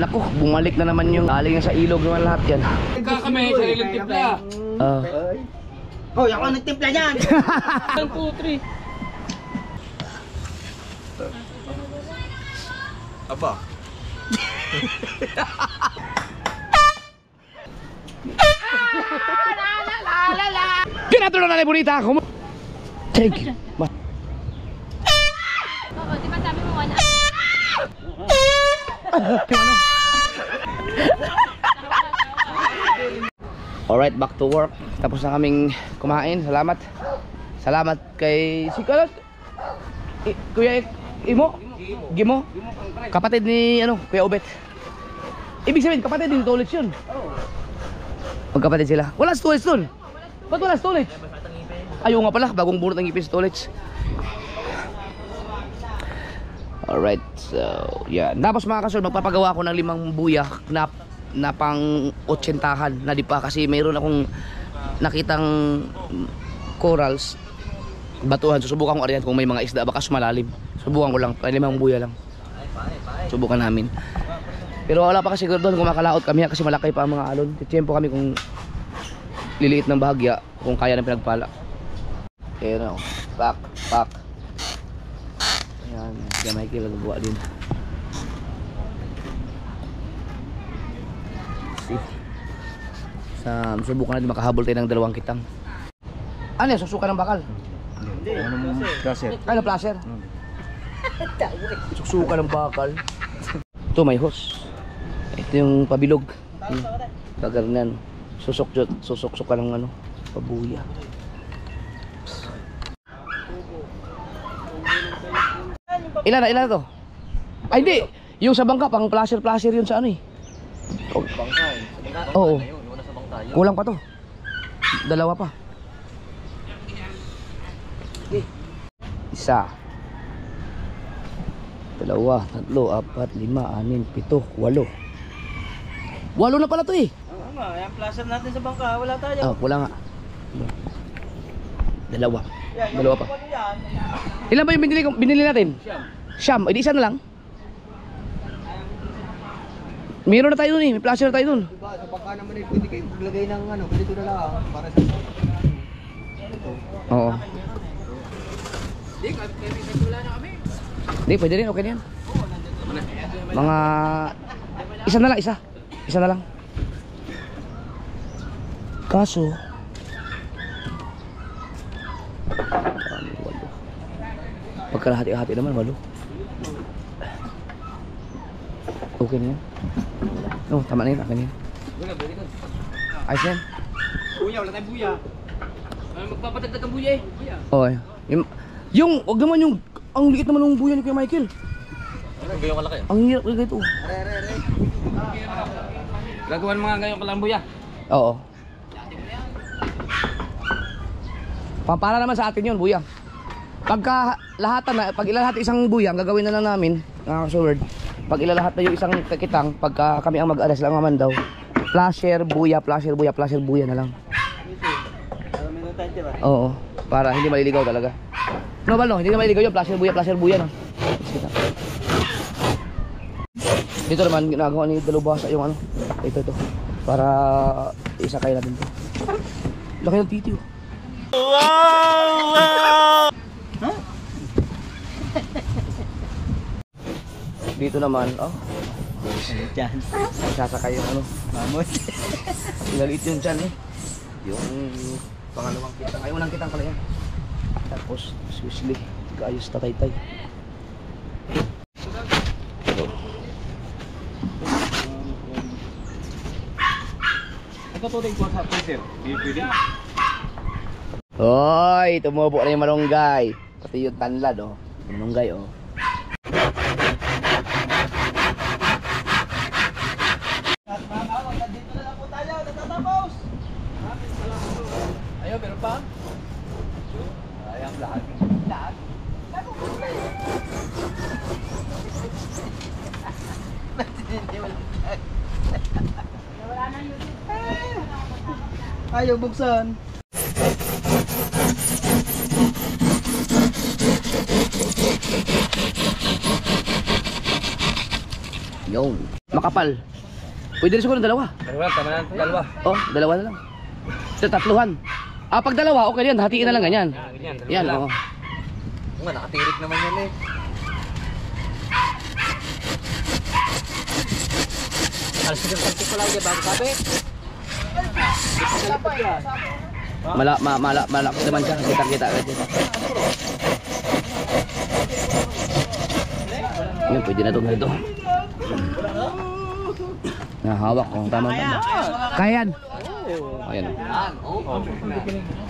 Naku, bumalik na naman yung galing sa ilog naman lahat yan. Kami, sariling timpla. Hoy, ako nagtimpla niyan. 1, 2, 3. Aba. Pinatuloy na bonita ako. Thank you. Oo, di ba sabi mo wala? Ano? Alright, back to work. Tapos na kaming kumain. Salamat. Salamat kay si Kuya Imo. Gimo. Kapatid ni Kuya Obet. Ibig sabihin kapatid din storage yun. Magkapatid sila. Wala storage dun. Ba't wala storage? Ayaw nga pala, bagong bunot ng ngipin storage. Alright, so yeah. Tapos mga kasul, magpapagawa ako ng 5 buya na pang 80-han na di pa kasi mayroon akong nakitang corals, batuhan. Susubukan ko ariyan kung may mga isda, baka malalim. Subukan ko lang, 5 buya lang. Subukan namin. Pero wala pa kasi doon, kumakalaot kami kasi malaki pa ang mga alon. Tiyempo kami kung liliit ng bahagya, kung kaya ng pinagpala. Ayan o, pak. Ayan, gamay kila nagawa din. Subukan natin makahabol tayo ng 2 kitang. Ano yan, susukan ng bakal? Hindi, placer. Ano, placer? Susukan ng bakal. Ito may hose. Ito yung pabilog. Kagarnan. Susok ka ng pabuya. Ilan na to? Ay hindi, yung sa bangka pang placer yun sa Oo. Kulang pa to. 2 pa. 1 2 3 4 5 6 7 8 8 na pala to eh. Yung placer natin sa bangka, wala tayo. Wala nga. 2 pa. Ilan ba yung binili natin? Siyam. Edi isa na lang. Meron na tayo dun eh. May placer na tayo dun. Diba, sa bangka naman eh, pwede kayo maglagay ng ganito na lang para sa ito. Oo. Hindi, pwede rin. Okay na yan. Mga isa na lang. Isa na lang. Kaso pagkalahati-hati naman 8. Okay na yan. Tama na yun. Akin yan. Ayos yan. Buya, wala tayong buya. Magpapatagdag ang buya eh. Okay. Wag naman yung ang liit naman ng buya ni Kuya Michael. Ano gayong kalaki? Ang hirap na ito. Gagawan mga gayong kalang buya. Oo. Para naman sa atin yun, buya. Pagka lahatan na, pag ilalahat isang buya, ang gagawin na lang namin, nakakasuword. Pag ilalahat na yung isang kakitang, pagka kami ang mag-alas lang naman daw, placer buya na lang. Oo, para hindi maliligaw talaga. No, Bal, no? Hindi na maliligaw yun, placer buya, no? Dito naman, ginagawa ni Dalubasa yung ito. Para isakay natin ito. Laki ng titi, oh. Wow! Huh? Dito naman, Diyan. sasakay yung Mamot. Ilalit yung dyan eh. Yung pangalawang kitang. Ay, unang kitang pala yan. Tapos, Swiss Lee. Gayos tatay-tay. Ito tuloy ko sa placer. Pwede. Hoy, tumubo na yung malunggay. Pati yung tanlad, malunggay, Dito na lang po tayo, natatapos. Ayaw, meron pa? Ayang lahat. Ayaw buksan. Yun. Makapal. Pwede rin siguro ng dalawa. Tama na, dalawa. Oh, dalawa na lang. Ito, tatluhan. Pag dalawa, okay yan. Hatiin na lang ganyan. Yan, oo. Nga, nakatirik naman yan eh. Alas ko yung pantik ko lang dyan, bago sabi. Malapit naman siya. Kita-kita agad yan. Yun, pwede na itong ganito. Nahawak ko. Tama. Kaya yan. Ayan.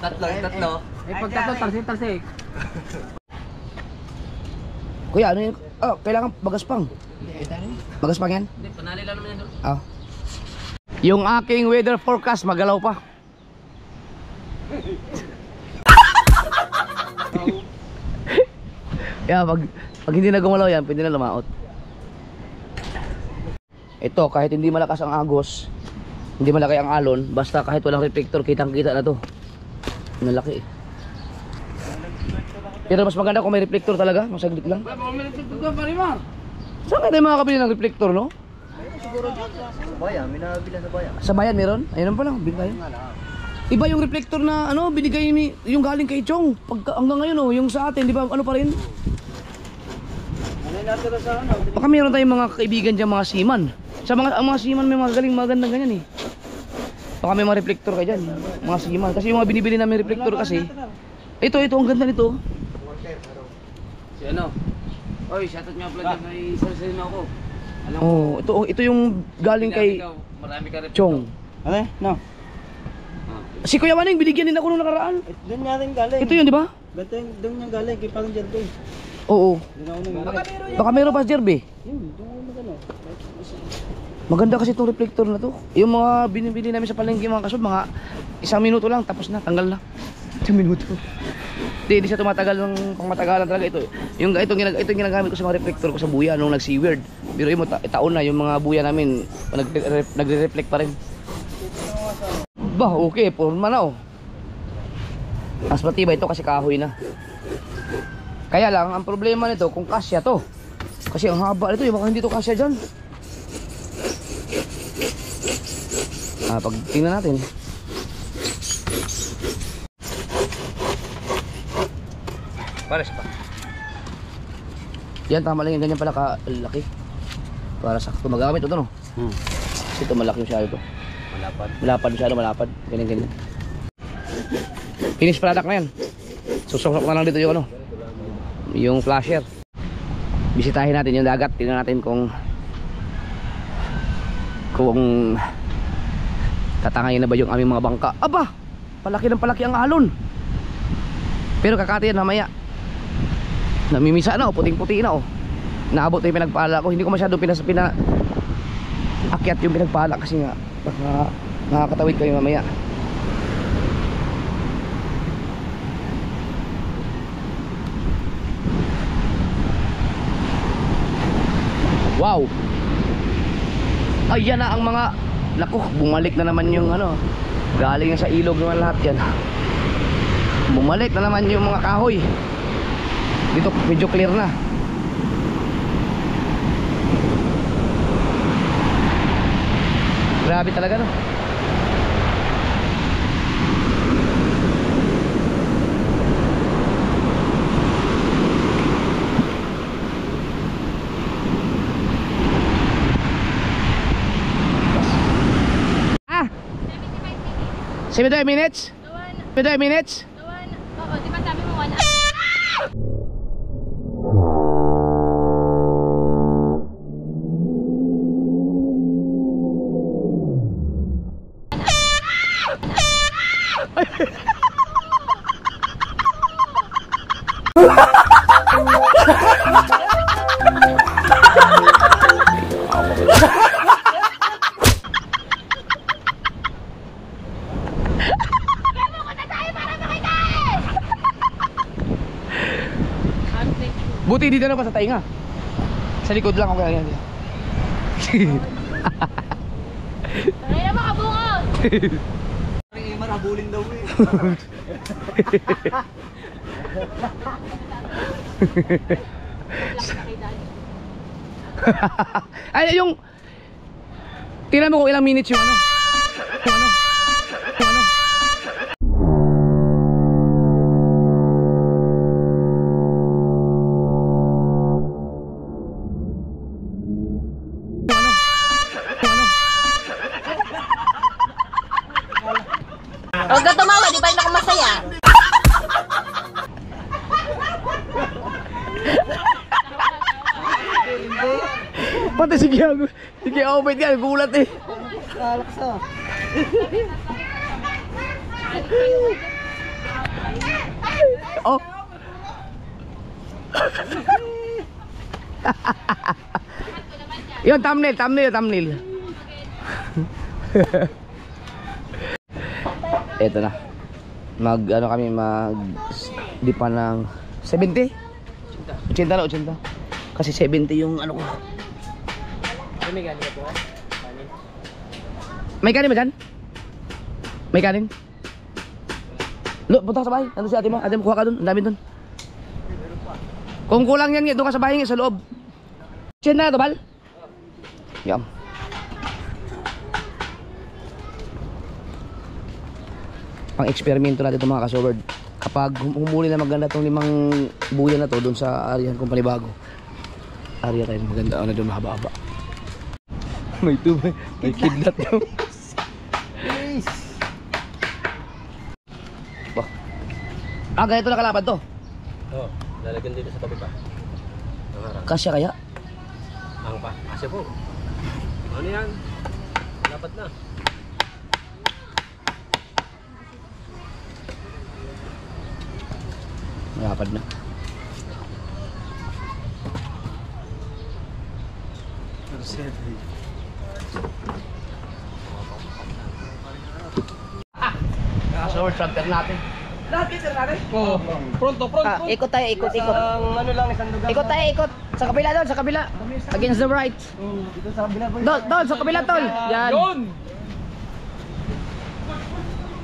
Tatlo. Eh, pag tatlo, tarsik. Kuya, ano yun? Kailangan bagaspang. Bagaspang yan? Hindi, panali lang naman yan doon. Yung aking weather forecast magalaw pa. Kaya pag hindi na gumalaw yan, pwede na lumaot. Ito, kahit hindi malakas ang agos, hindi malaki ang alon, basta kahit walang reflector, kitang-kita na to. Nalaki eh. Pero mas maganda kung may reflector talaga, masaglit lang. Baka may nagtutugtog pa rin, Mar. Saan kayo tayo makakabili ng reflector, no? Sa bayan, may nabila sa bayan. Sa bayan meron? Ayun pa lang, binigay. Iba yung reflector na binigay ni yung galing kay Chong. Hanggang ngayon yung sa atin, di ba? Ano pa rin? Baka meron tayong mga kaibigan diyan, mga seaman. Ang mga seaman may mga galing magandang ganyan eh. Baka may mga reflector kayo diyan, mga seaman. Kasi yung mga binibili namin reflector kasi. Ito ang ganda nito. Si ano? Oy, shoutout nga pala dyan kay Sarselino ako. Alam Ito yung galing kay marami ka rin. Chong. Ano? No. Si Kuya Maning binigyan din ako nung nakaraan. Doon nga rin galing. Ito yun, di ba? Doon nga galing, kay Pang Jerby. Oo. Baka meron pa Jerby. Maganda kasi itong reflector na to. Yung mga binibili namin sa palengke mga kasod, mga 1 minuto lang tapos na, tanggal na. 1 minuto. Hindi siya tumatagal ng pangmatagalan talaga ito. Ito ginagamit ko sa mga reflector ko sa buya nung nag-seaward. Pero yung taon na yung mga buya namin nagre-reflect pa rin. Bah, okay, forma na oh. Mas matibay ito kasi kahoy na. Kaya lang, ang problema nito kung kasya to. Kasi ang haba nito, baka hindi to kasya dyan. Pag tingnan natin. Pares pa. Yan, tama lang yung ganyan pala kalaki. Para sakto magamit ito, no? Kasi ito malaki masyado ito. Malapad masyado, malapad. Ganyan. Finish product na yan. Susok na lang dito yung yung flasher. Bisitahin natin yung dagat. Tingnan natin kung tatangayin na ba yung aming mga bangka. Aba! Palaki ng palaki ang alon. Pero kakati yan mamaya. Namimisa na puting-puti na Naabot na yung pinagpala ko. Hindi ko masyado akyat yung pinagpala kasi nga baka makakatawid kayo mamaya. Wow! Ayan na ang mga naku, bumalik na naman yung galing sa ilog naman lahat yan. Bumalik na naman yung mga kahoy. Dito medyo clear na. Grabe talaga no. Ah! 75 minutes? 75 minutes? Oo, di ba sabi mo 1 hour? Buti dito na pa sa tainga. Sa likod lang ako kaya. Ay na makabungos! Ay, marabulin daw eh. Ay, yung... Tingnan mo kung ilang minutes yung ano. Yung ano. Yung ano. Yung ano. Yung ano. Huwag ka tumawa, di ba yun ako masaya? Pati si Kiago. Si Kiago, wait ka, gulat eh. Kalaksa. Oh. Yun, thumbnail. Eto na. Ano kami di pa ng 70? 80 na, 80. Kasi 70 yung ano ko. May gani ka po? May kanin ba dyan? May kanin? Punta ka sa bahay. Nandun si ate mo. Ate mo, kuha ka dun. Ang dami dun. Kung kulang yan, doon ka sa bahay, sa loob. Chiyan na ito, Bal? Yum. Pang-eksperimento natin itong mga kasoward. Kapag humuli na maganda itong 5 buya na to doon sa area kung panibago. Area tayo maganda. Ano doon mahaba-haba. May tubay. May kidlat daw. Please. Bah. Ganito na kalaban to. Oo, lalagyan dito sa tabi pa. Ang harap. Kasya kaya? Ang pa. Kasi po. Ano yan? Dapat na. Malapad na. Kasoward, transfer natin. Transfer natin? Oh, pronto. Ikot tayo, ikot. Ang ano lang, isang lugar. Ikot tayo, ikot. Sa kabila doon, sa kabila. Against the right. Dito sa kabila, boy. Doon, sa kabila, tol. Yan. Yun!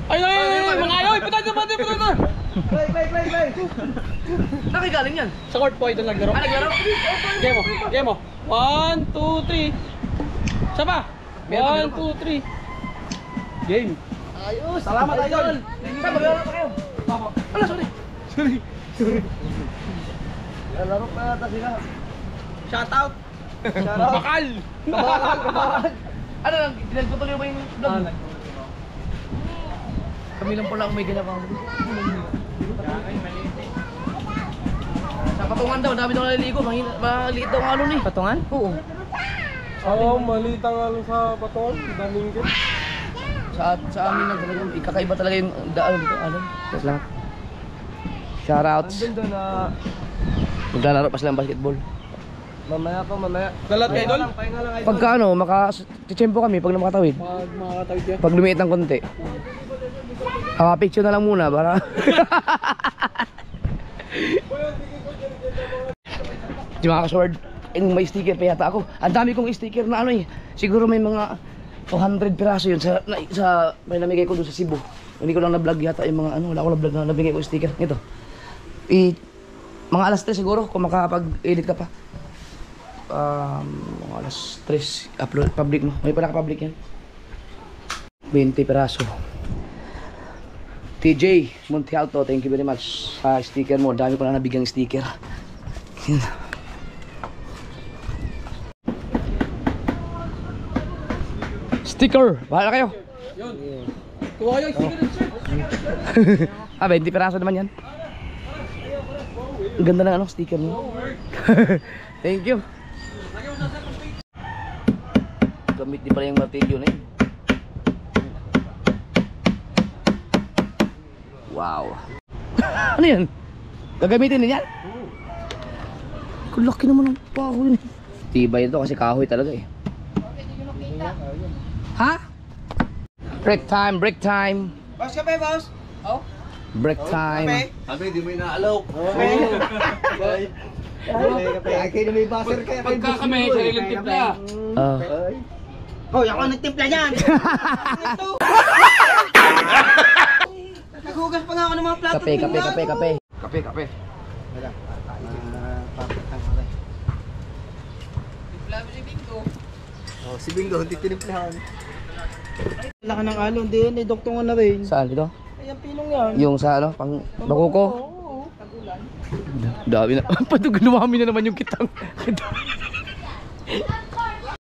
Ay, mga ayoy! Patay na! Play. Nakigaling yan. Sa court po ito naglaro. Naglaro? Game mo. 1, 2, 3. Isa pa. 1, 2, 3. Game. Ayos. Salamat, idol. Saan, maglaro pa kayo? Ala, sorry. Laro pa yata sila. Shout out. Shoutout. Bakal. Kabahal. Ano lang, pinagputuloy mo yung vlog? Kami lang pala ang may ginagawa. Sa patungan daw, dami daw naliligo. Maliit daw ang alon eh. Patungan? Oo. Oo, maliit ang ano sa patol. Daming git. Sa amin lang talaga, ikakaiba talaga yung daan dito. Alon. Salamat. Shoutouts. Andun doon na Maglalaro pa silang basketball. mamaya. Dalat kayo doon? Pahinga lang, idol. Pagka ano, makatitsempo kami pag makatawid. Pag makatawid yan. Pag lumiit ng konti. Picture na lang muna para. Di mga kasword, may sticker pa yata ako. Ang dami kong sticker na ano eh. Siguro may mga 200 piraso yun sa may namigay ko doon sa Cebu. Hindi ko lang na-vlog yata yung mga ano, wala ko na-vlog na nabigay ko sticker. Ito. Mga alas 3 siguro kung makapag-edit ka pa. Mga alas 3 upload public mo. May pala ka-public yan. 20 piraso. TJ Montialto, thank you very much sa sticker mo. Dami ko na nabigang sticker. Yan. Sticker! Bahala kayo. Yun. Kuha kayo, sticker and shirt. 20 piraso naman yan. Ang ganda ng ano, sticker mo. Thank you. Gamit din pala yung martilyo na yun. Wow. Ano yan? Gagamitin din yan? Laki naman ng kahoy. Tibay ito kasi kahoy talaga eh. Ha? Break time. Boss, kape, boss. Oh? Break time. Sabi, di mo inaalok. Kape. Ay, kayo na may buzzer kaya. Pagka kami, sariling timpla. Hoy, ako nagtimpla niyan. Naghugas pa nga ako ng mga plato. Kape. Wala. Oh, si Bingo, hindi tinimplahan. Laka ng alon din, doktor na rin. Saan dito? Ayan, pinong yan. Yung sa ano, pang bakuko. Oo, tagulan. Dami na. Patug lumami na naman yung kitang.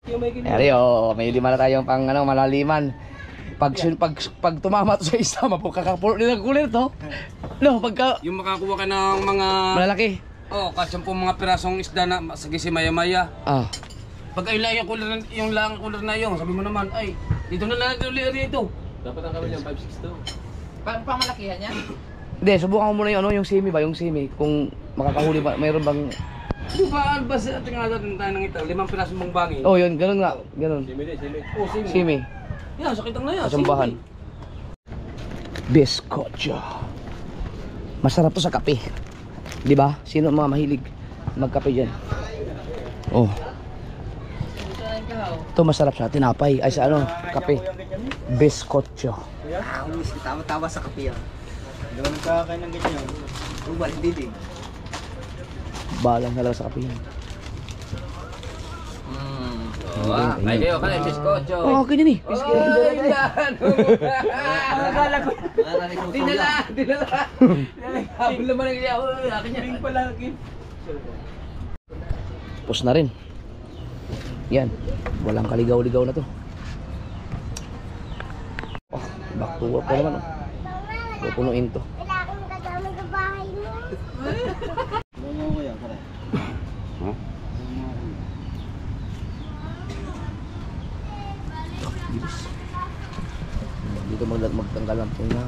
Yung may ganyan. Eri, may lima na tayong pang ano, malaliman. Pag tumama to sa isa, mapukakapulo nila kulir to. No, pagka Yung makakuha ka ng mga... malalaki. kasampung mga pirasong isda na sige si maya-maya. Ah, Pag ay lang yung lang kulir na yung, sabi mo naman, ay, dito na lang ito. Dapat ang kami niyan, 5.6 to. Pamalakihan yan? hindi, subukan mo muna yung ano, yung simi ba, yung simi. Kung makakahuli ba, mayroon bang... Di ba, albas, tingnan natin tayo ng ito, 5 pirasong bangbangi. Oh, yun, ganun nga, ganun. Oh, simi. Simi, Yan, sakit ang na yan. kasambahan. Biscocho. Masarap to sa kape. Di ba? Sino ang mga mahilig magkape dyan? Oh. Ito masarap sa tinapay. Ay sa ano? Kape. Biscocho. Ah, umis, tama-tama sa kape yan. Hindi ko nagkakain ng ganyan. Ubal, hindi. Balang na lang sa kape yan. Ay, kayo, kaya, biskotso. Oh, okay din eh. Ay, yan. Akala ko. Dinala. Habol naman ang kaya. Akin yan. Palagi. Tapos na rin. Yan. Walang kaligaw-ligaw na to. Oh, back to work pa naman. Oh. Pupunuin to. Wala akong kasama sa bahay mo. Bungo ko yan, pare. Dito magtanggal ng tunga.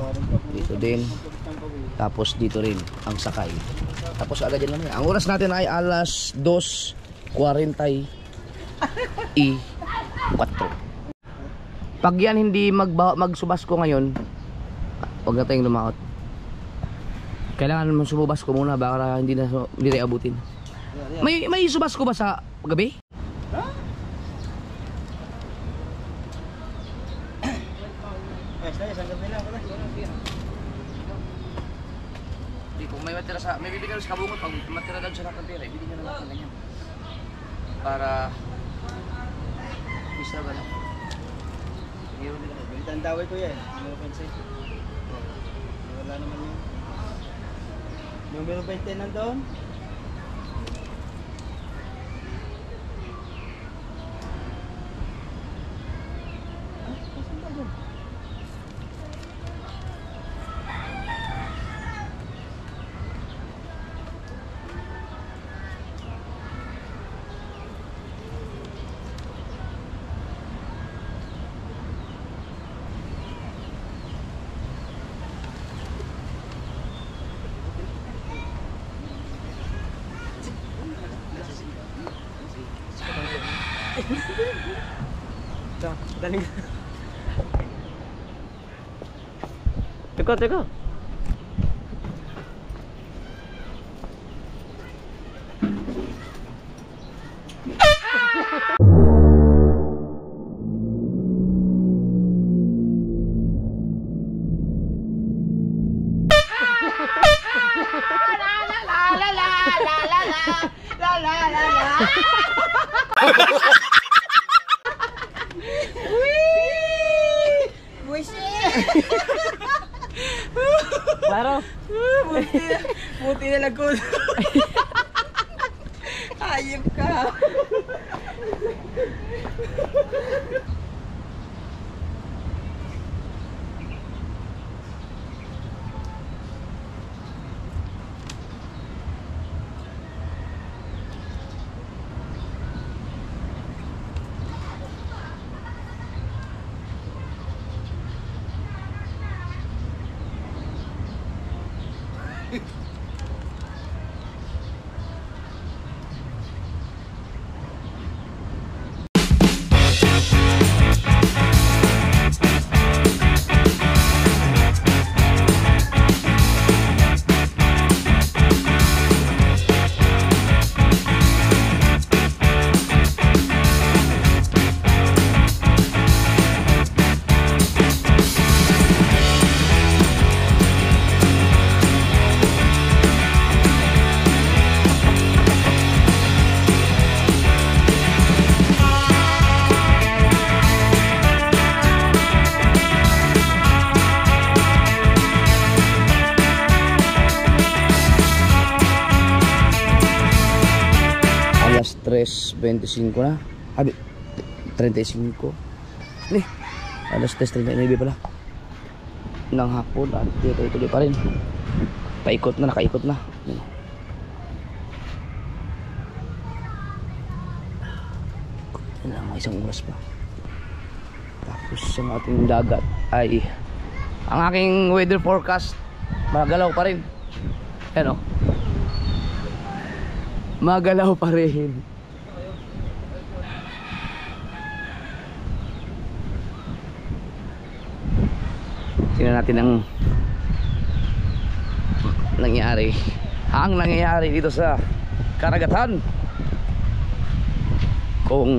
Dito din. Tapos dito rin ang sakay. Tapos agad yan naman. Ang oras natin ay alas 2:40 i 4. Pag yan hindi magsubas ko ngayon, huwag na tayong lumakot. Kailangan naman sumubas ko muna baka hindi tayo abutin. May subas ko ba sa gabi? Hindi, kung may matira sa, may bibigyan sa kabungot, pag matira daw sa nakang pera, ibigyan na natin ganyan. Para, bisa ba lang? Hero nila. Balitan daway ko yan. Numero 26. Wala naman yun. Numero 20 nandun. Daling. Teka. Claro. Buti na lagod. Ayip ka. Alas 3:25 na. Abi, 35. Alas 3:39 pala. Nang hapon at tuloy pa rin. Paikot na, nakaikot na. May isang oras pa. Tapos ang ating dagat ay ang aking weather forecast magalaw pa rin. Ano? Magalaw pa rin. Tingnan natin ang nangyayari dito sa karagatan. Kung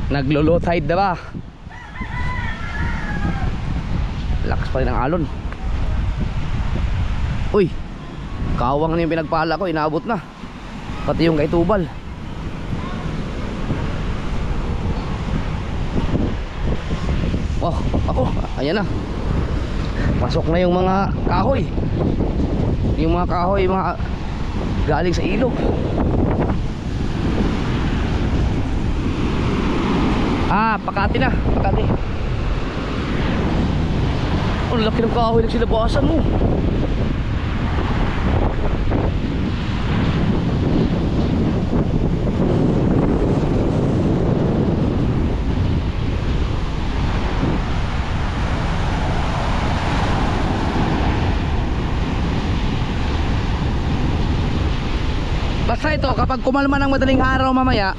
naglo-low tide na ba? Lakas pa rin ang alon. Uy, kawang na yung pinagpala ko, inaabot na. Pati yung kay Tubal. Oh, ako, ayan na. Pasok na yung mga kahoy. Yung mga kahoy, mga galing sa ilog. Pakati na, Pakati. Oh, laki ng kahoy na sinabasan mo. Basta ito, kapag kumalma ng madaling araw mamaya,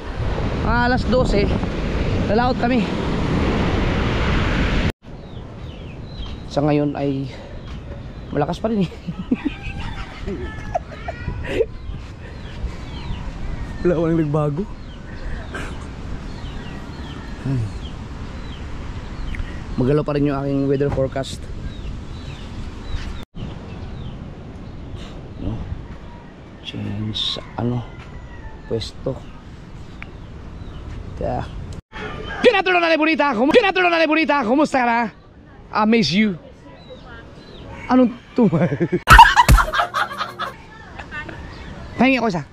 alas 12, lalaot kami. Sa ngayon ay malakas pa rin eh. Wala ko nang nagbago. Magalaw pa rin yung aking weather forecast. Change pwesto. Kaya Pinatulo na ni Bonita, kumusta ka na? I miss you. Anong tumal? Pahingi ako isa.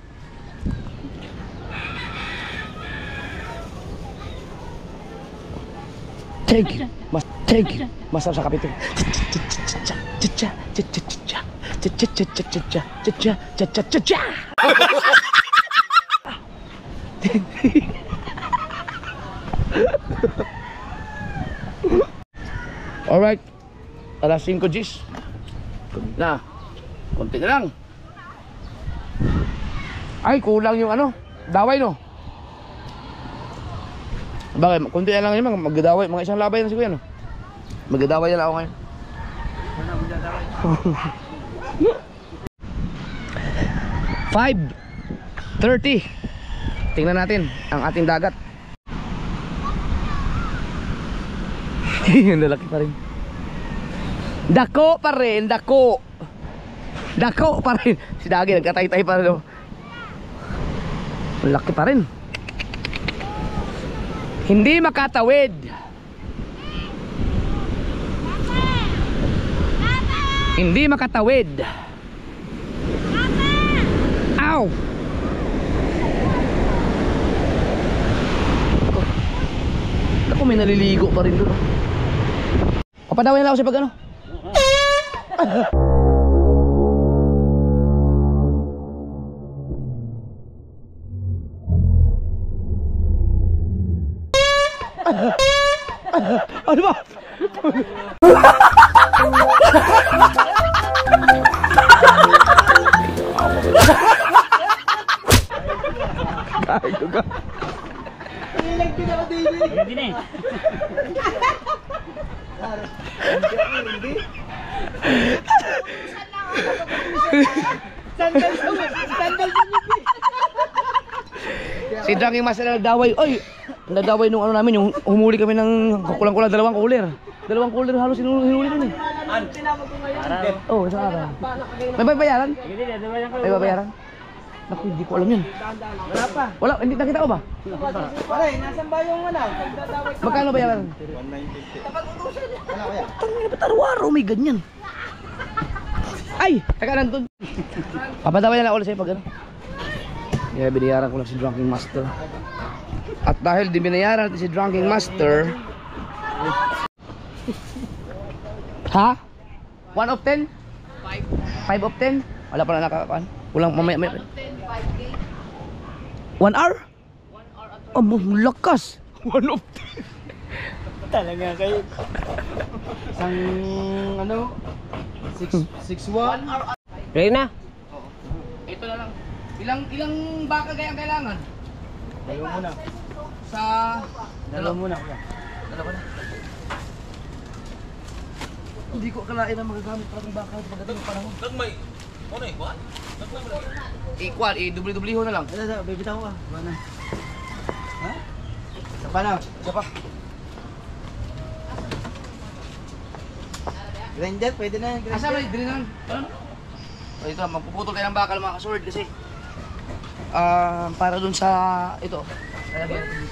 Thank you. Masarap sa kapito. Alright, alas 5 Gs. Konti na lang. Ay, kulang yung daway no. Bakit? Konti na lang yun, magdadaway. Mga isang labay na siguro yan. Magdadaway na lang ako ngayon. 5:30. Tingnan natin ang ating dagat. Ang lalaki pa rin. Dako pa rin. Si Dagi nagkatay-tay pa rin. Ang laki pa rin. Hindi makatawid. Hindi makatawid. Ow! Ako, may naliligo pa rin doon. Papadawin na ako siya pag ano ba? Kahit ka. Hindi na eh. Si Drang yung mas nagdaway. Oy, nagdaway nung namin, yung humuli kami ng kulang-kulang 2 cooler. 2 cooler halos hinuli nun eh. Oo, isang araw. May babayaran? May babayaran? Naku, hindi ko alam yun. Wala pa. Wala, hindi nakita ko ba? Pare, nasan ba yung Magkano bayaran? 190. Tangina, ba't araw-araw may ganyan? Ay, teka nandun. Papadaway na lang ulit sa'yo pag Kaya binayaran ko lang si Drunking Master. At dahil di binayaran natin si Drunking Master. Ha? 1 of 10? 5 of 10? Wala pa na nakakaan. Kulang mamaya. 1 hour? 1 hour. Oh, lakas. 1 of 10. Talaga kayo. Isang ano? 6-1. Ready na? Ito na lang. Ilang baka kaya ang kailangan? Dalawa muna. Sa Dalawa muna. kuya. dalawa na. Hindi ko akalain na magagamit pa ng baka pagdating ng panahon. Nagmay. Ano eh, kuwan? Equal, i-dubli-dubli ho na lang. Ito, bibitaw ko. Mana? Ha? Sa paano? Isa pa. Grinder, pwede na yung Asa grinder. may drinan? Ano? O, ito, magpuputol tayo ng bakal mga kasword kasi para dun sa ito. Lalagyan natin.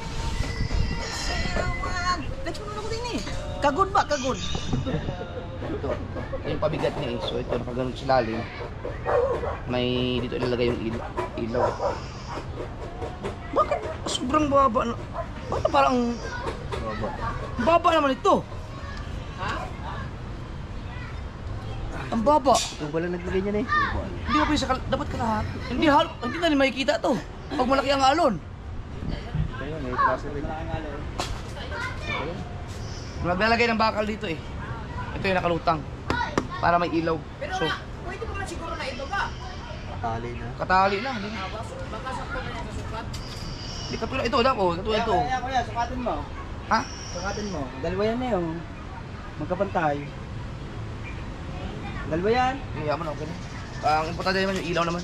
Nagpunod ako din eh. Kagod ba? Kagod. Ito yung pabigat niya eh. So ito nakaganon sa lalim. May dito ilalagay yung ilaw. Bakit sobrang baba na? Bakit parang baba naman ito? Ang baba. Tubo lang naglagay niya na eh. Hindi mo pwede dapat kalahat. Hindi na rin makikita to. Pag malaki ang alon. Kaya may klase rin. Maglalagay ng bakal dito eh. Ito yung nakalutang. Para may ilaw. So, Pwede mo na siguro na ito ba? Tali na. katali na. Hindi na. Baka sakto na yung sukat. Hindi katulad ito. Dako. Katulad ito. Kuya, sukatin mo. Ha? Sukatin mo. Dalawa yan eh. Oh. Magkapantay. Dalawa yan. Hindi naman okay na. Ang importante naman yung ilaw naman.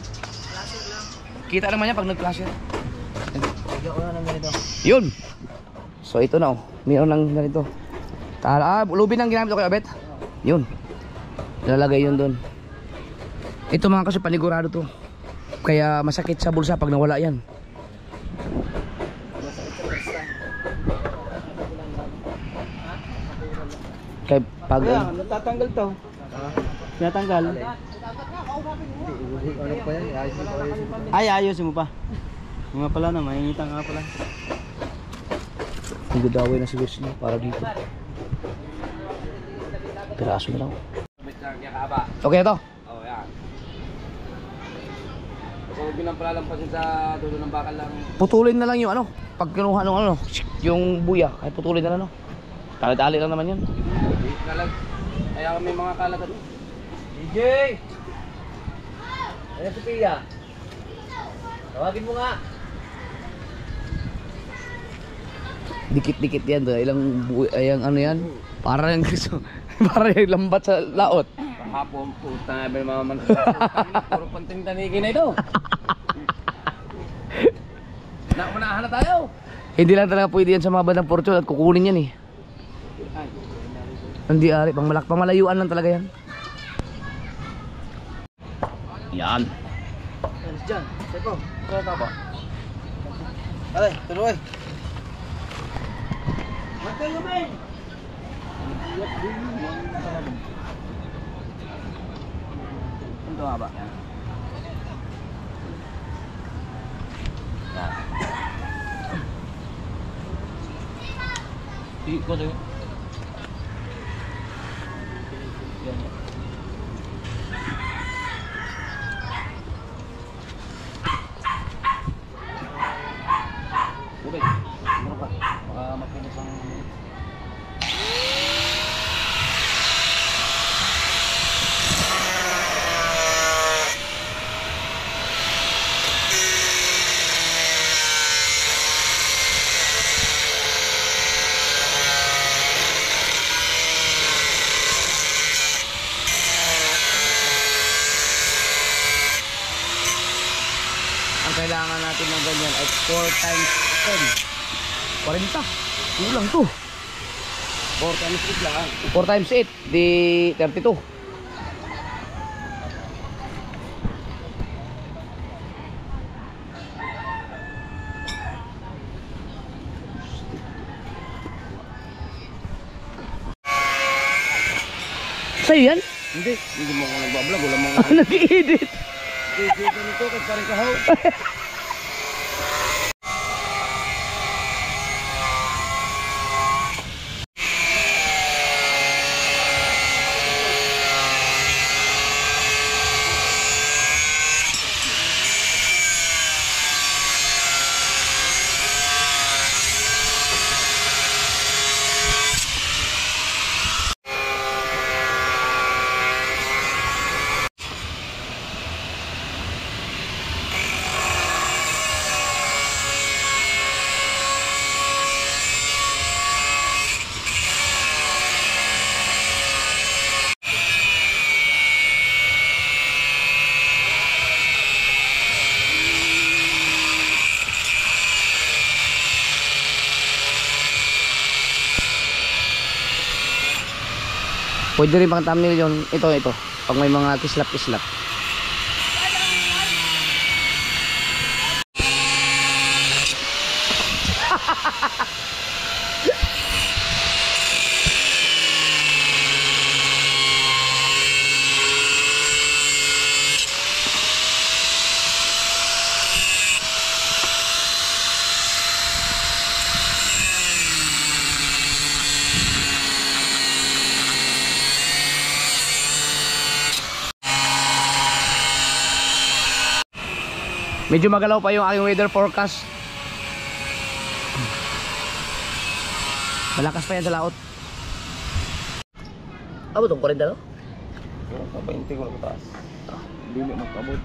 Kita naman yan pag nag-flasher. Lagyan ko na ng ganito. Yun. So ito na oh. Mayroon lang ganito. Lubin ang ginamit ko kay Abet. Yun. Lalagay yun doon. Ito mga kasi panigurado to. Kaya masakit sa bulsa pag nawala yan. Kaya pag Kuya, natatanggal to. Natanggal. Ano pa yan? Ay, ayusin mo pa. Mga pala na, mahingitang nga pala. nagdadaway na si Wesley para dito. Piraso na lang. Okay na to? Oh, yan. So, huwag nang palalampasin sa dulo ng bakal lang. Putulin na lang yung ano. Pag kinuha ng ano, yung buya, kahit putulin na lang no. Tali-tali lang naman yun. Kalag. Kaya may mga kalagat. DJ! Ayan si Pia. Tawagin mo nga. Dikit-dikit yan doon. Ilang ayang ano yan. Para yung kriso. Para yung lambat sa laot. Kahapon, puta nga ba yung mga man. Puro panting tanigi na ito. Naunahan na tayo. Hindi lang talaga pwede yan sa mga bandang Fortune at kukunin yan eh. Hindi ari, pangmalayuan lang talaga yan. Yan. Ayan si John. Seko. Kaya ba? Aray, tuloy. Magkalumin! Ito nga ba? Yan. Yan. Iko tayo. Yan. Tubig. Meron pa. Baka mapinis ang... Ang kailangan natin ng ganyan ay 4 times 10. 40. Kulang to. 4 times 8 lang. 4 times 8, di 32. Sa'yo yan? Hindi mo ko nagbablog. Wala mga... Nag-i-edit. Ganito kay Karikahaw. Pwede rin pang thumbnail yun. Ito. Pag may mga kislap-kislap. Medyo magalaw pa yung aking weather forecast. Malakas pa yan sa laot. Abot ang 40 no? Papainti ko lang taas. Hindi mo magpabot.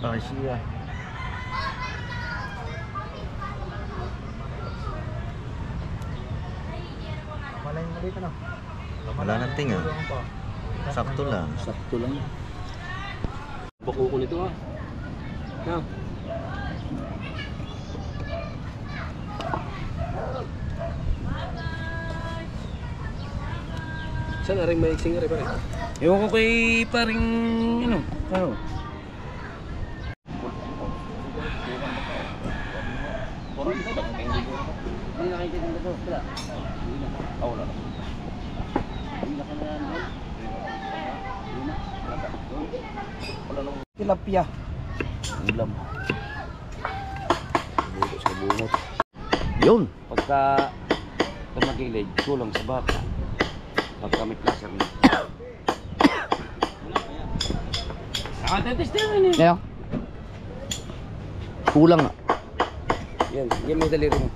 Ay siya. Wala nang tinga. Sakto lang. Sakto lang. Bako ko nito ha. Na. Saan na rin may iksing rin pa rin? Ewan ko kay paring ano. Ano? Hindi nakikita dito. Wala. Wala. Tilapia. Ulam. Buto sa bungot. Yun. Pagka magilid, kulang sa baka. Pagka may placer na. Nakatesting yun eh. Ayan. Kulang nga. Yan, yan may daliri mo.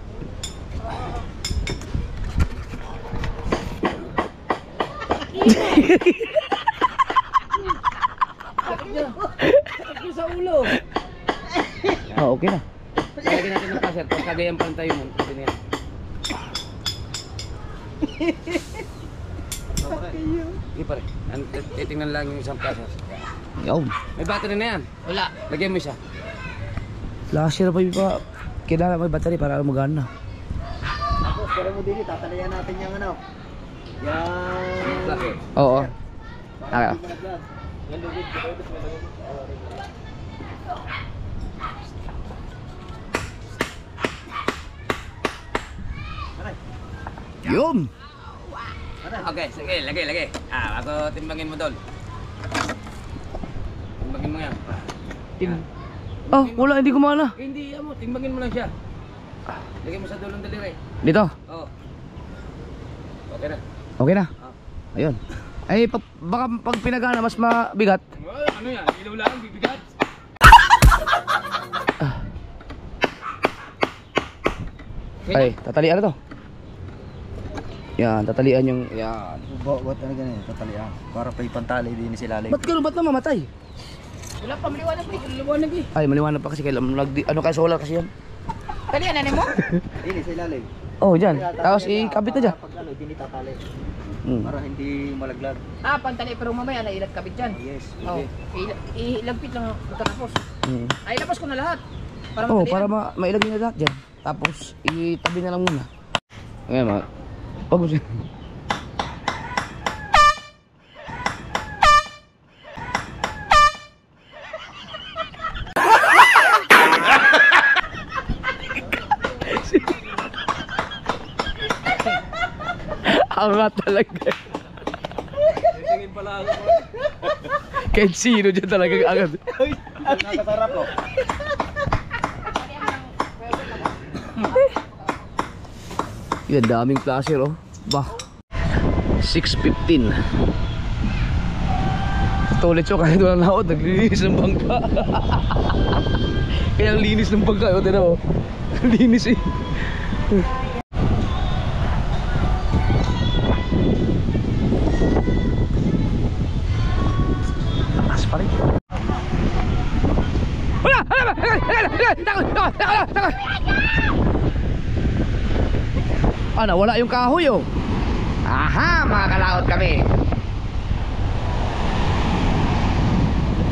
Sakit sa ulo. Oh, okay na. Lagyan natin ng placer. Pagka gayang pa lang tayo mo. Pwede na yan. Hindi pa rin. Titingnan lang yung isang placer. Yun. May battery na yan. Wala. Lagyan mo siya. Last year pa yung pa. Kailangan may battery para magana. Tapos pero mo din tatalayan natin yung ano. Yan. Placer. Oo. Okay. Yun. Okay, sige, lagay. Ako timbangin mo doon. Timbangin mo yan. Oh, wala, hindi kumana. Hindi, mo, timbangin mo lang siya. Lagay mo sa dulong daliri. Dito. Oo. Okay na. Okay na. Ayun. Ay, baka pag pinagana mas mabigat. Ano yan? Ilaw lang, bibigat. Ay, tatalian na to. Yan, tatalian yung... Yan. Ba't ano ganyan? Tatalian. Para pa ipantali din si Lalay. Ba't ganun? Ba't mamamatay? Wala pa, maliwanag pa. Maliwanag eh. Ay, maliwanag pa kasi kailan ano kaya solar kasi yan. Talian na mo? Hindi si Lalay. Oh, dyan. Tapos ikabit na dyan. Pag ano, hindi tatali. Hmm. Para hindi malaglag. Ah, pantali pero mamaya na ilag kabit dyan. Yes. Oh, ilagpit lang pagkatapos. Hmm. Ay, labas ko na lahat. Para Oh, matalian. para mailagay na lahat dyan. Tapos, itabi na lang muna. Ngayon, wag mo siya. Angat talaga. Tingin pala ako. Kahit sino dyan talaga agad. Nakasarap po. Yan, daming placer oh. Bah. 6:15. Tulit siya kahit walang laot, naglilinis ng bangka. Kaya ang linis ng bangka, oh, tira oh. Linis eh. Takas pa rin. Wala! Takot! Ah, nawala yung kahoy oh. Aha, mga kalaot kami.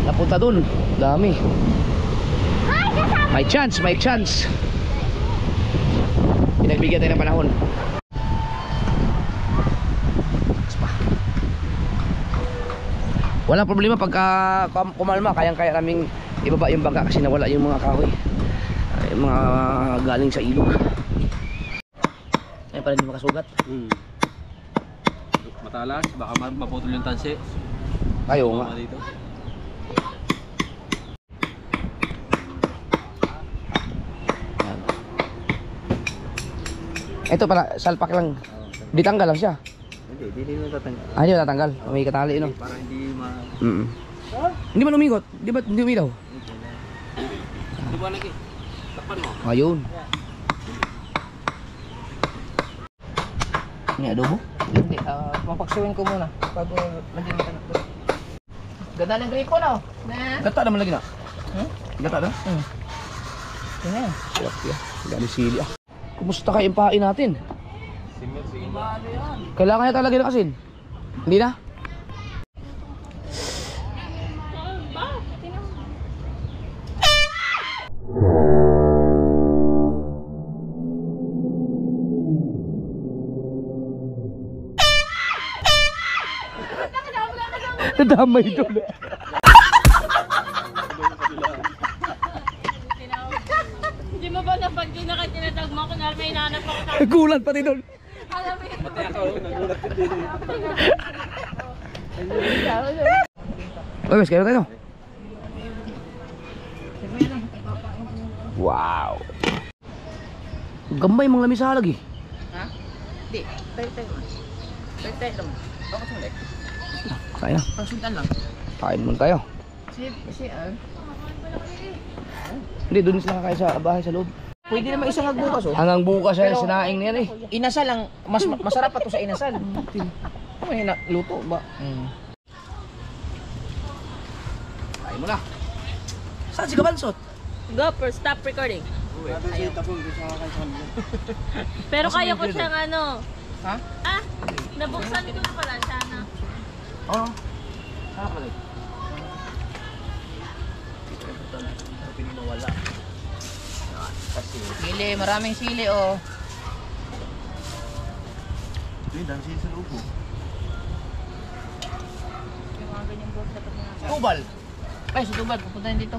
Napunta dun. Dami. Ay, kasama May chance, may chance. Pinagbigyan tayo ng panahon. Wala problema pagka kumalma, kayang-kaya naming ibaba yung bangka kasi nawala yung mga kahoy. Yung mga galing sa ilog. Ayun pala hindi makasugat. Matalas, baka maputol yung tansi. Ayaw nga. Dito. Yan. Ito pala, salpak lang. Ditanggal lang siya. Hindi mo tatanggal. Ah, hindi matatanggal. May katali, no? Para hindi Hindi man umigot. Di ba hindi umilaw? Di ba lagi? Takpan mo. Ayun. Ini adobo? Hindi, mapaksuwin ko muna. Pag lagyan ka na. Ganda ng gripo, no? Na. Gata naman lagi na. Gata na? Yun na yan. Sarap yan. Gali sili ah. Kumusta kayo impain natin? Kailangan niya talaga ng asin. Hindi na? Nadamay doon. Hindi mo ba na pag tinatag mo, kunwari may nanap ako sa Gulat pati doon. alam mo yun. Pati ako, nagulat din. Uy, mas kayo tayo. Wow. Gambay mga lamisa lagi. Ha? Hindi. Tayo. Tayo lang. Bakit mo like? Kaya na. Pagsundan lang. Kain muna tayo. Kasi Hindi, doon sila kakain sa bahay sa loob. pwede naman isang agbukas, oh. Hanggang bukas ay sinaing niyan eh. Inasal lang. Masarap pa to sa inasal. May luto ba? Kain mo na. Saan si Kabansot? Go for stop recording. Pero kaya ko siyang ano. Ha? Ah, nabuksan ko na pala siya na. Oo. Sarap pala. Sili, maraming sili, oh. Uy, dansin sa loob po. Yung mga ganyang board dapat nga. Tubal. Ay, sa tubal, pupuntahin dito.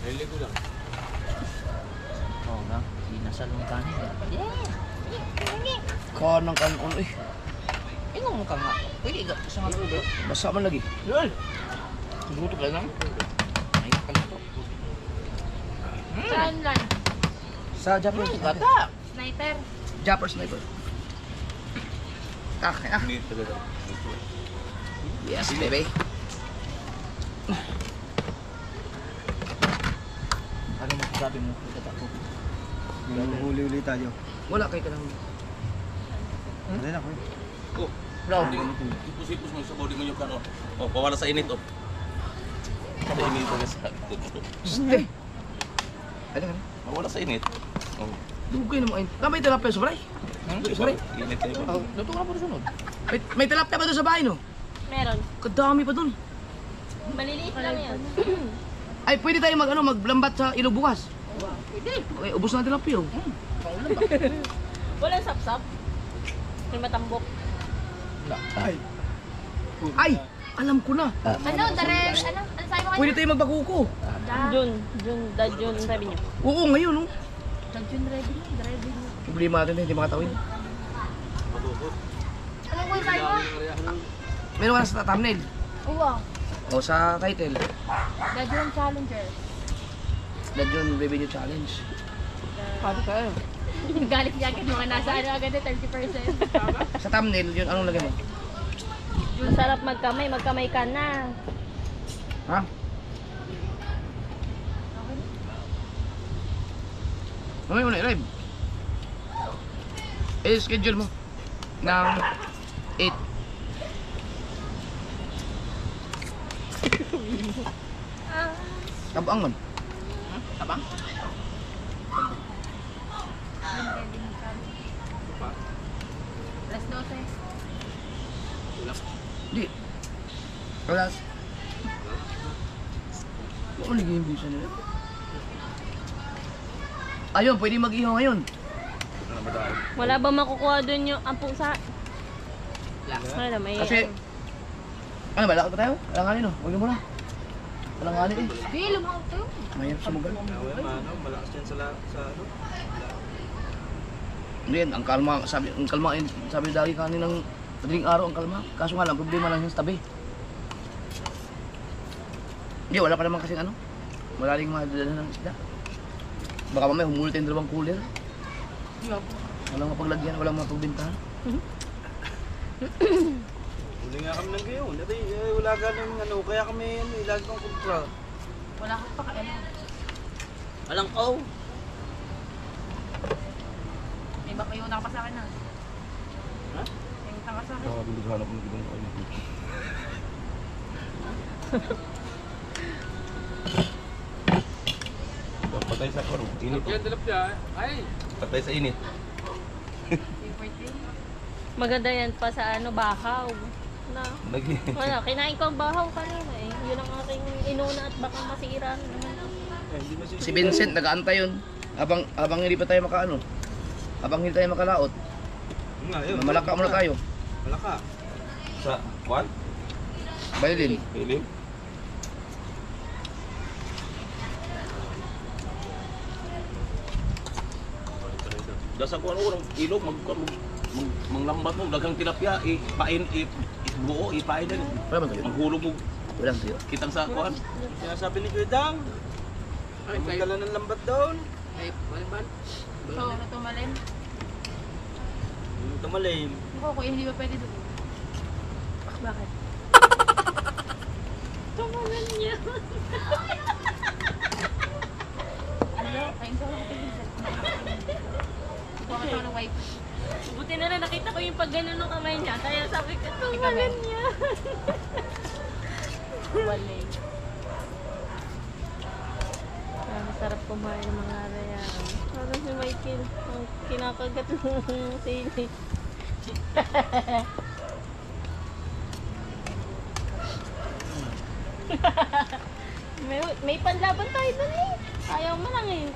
Naligo lang. Oo nga, inasal ng kanin. Kanang kanon eh. Inong ka nga. Pwede ka sa mga lugar. Basa man lagi. Yol. Gusto ka lang. Ay, kalito. Saan lang? Sa Japper. Gata. Sniper. Japper sniper. Ah, kaya. Yes, baby. Ano masasabi mo? Gata ko. Huli-huli tayo. Wala kay kanang. Hindi na ko eh. Bro. Ipus-ipus mo sa body mo yung kanon. Oh, pawala sa init oh. Sa init ko sa. Ste. Ano kan? Mawala sa init. Oh. Dugay na mo ay. Kamay tilapia sa bahay. Sorry. Init kayo. Oh, luto na po sunod. May tilapia pa doon sa bahay no. Meron. Kadami pa doon. Maliliit lang yan. Ay, pwede tayo maglambat sa ilog bukas. Pwede. Okay, ubos na tilapia. Oh. Walang sapsap. May matambok. Ay, alam ko na. Ano, dare? Ano sabi mo Pwede tayo magbakuko. June, sabi niyo. Oo, ngayon no. June ready. Problema natin hindi makatawin. Ano mo sabi mo? Meron ka na sa thumbnail. Uwa. O sa title. The June Challenger. The June Revenue Challenge. Pati kayo. Galit niya agad mga nasa ano agad 30%. Sa thumbnail, yun anong lagay mo? June sarap magkamay ka na. Ha? Mamaya mo na i-live. Schedule mo. Ng 8. Tabang man. Tabang? Alas 12. Di. Alas. Ano naging bisa nila? Ayun, pwede mag-ihaw ngayon. Wala ba makukuha doon yung ang pusa? Wala, may... Kasi, ano ba, lakad pa tayo? Alanganin, no? Huwag na muna. Alanganin eh. Hindi, lumaw tayo. Mahirap sumugal. Malakas yan sa ano. Hindi yan, ang kalma, sabi dali kaninang madaling araw ang kalma. Kaso nga lang, problema lang yung tabi. Hindi, wala pa naman kasing ano. Malaling madadala ng isda. Baka mamaya humuli tayong 2 cooler. Walang mapaglagyan, walang mapagbintahan. Huli nga kami ng gayon. Dati wala ganun ano. Kaya kami lagi kong kontra. Wala ko pa kaya. Alang oh. May ba kayo na sa akin na? Ha? Yung tanga sa akin. Hanap ng ibang ano. Patay sa karo. Init. Yan, tilapia. Ay! Patay sa init. Maganda yan pa sa ano, bahaw. Na. Wala, kinain ko ang bahaw kanina eh. Yun ang aking inuna at baka masira naman. Si Vincent, nag-aantay yun. Habang hindi pa tayo makaano. Habang hindi tayo makalaot. Malaka muna tayo. Malaka. Sa kwan? Baylin. Pilim? Dasa ko ano ilog manglambat mo daghang tilapia ipain ibuo ipain din. Wala ba tayo? Maghulog mo Walang tayo. kitang sa kuan. Sinasabi ni Kuya Dang. Ay, magdala ng lambat doon. Ay, baliban. So, ano tumalin? Tumalim. Ako, hindi ba pwede doon? Bakit? Tumalin niya. Ano? Kain sa mga pinsan. Bakit ako ng wife? Buti na lang nakita ko yung pag gano'n ng kamay niya. Kaya sabi ko, tumalin niya. Walay. Masarap kumain ng mga arayan. Parang si Michael, ang kinakagat ng sili. may panlaban tayo dun eh. Ayaw mo lang eh.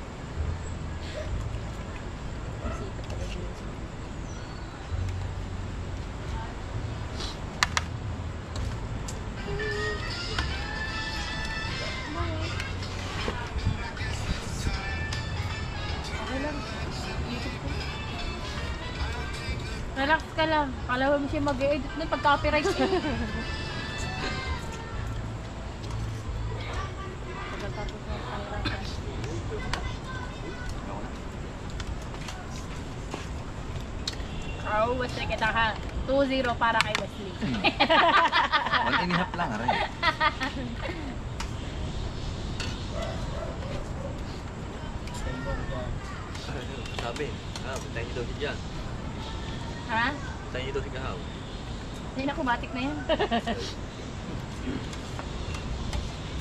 Relax ka lang. Kala mo siya mag-edit nun pag copyright eh. Oh, Wesley kita ha. 2-0 para kay Wesley. 1.5 lang, aray. Sabi, puntahin niyo daw si Jan. Ha? Puntahin niyo daw si Kahaw. Hindi na kumatik na yan.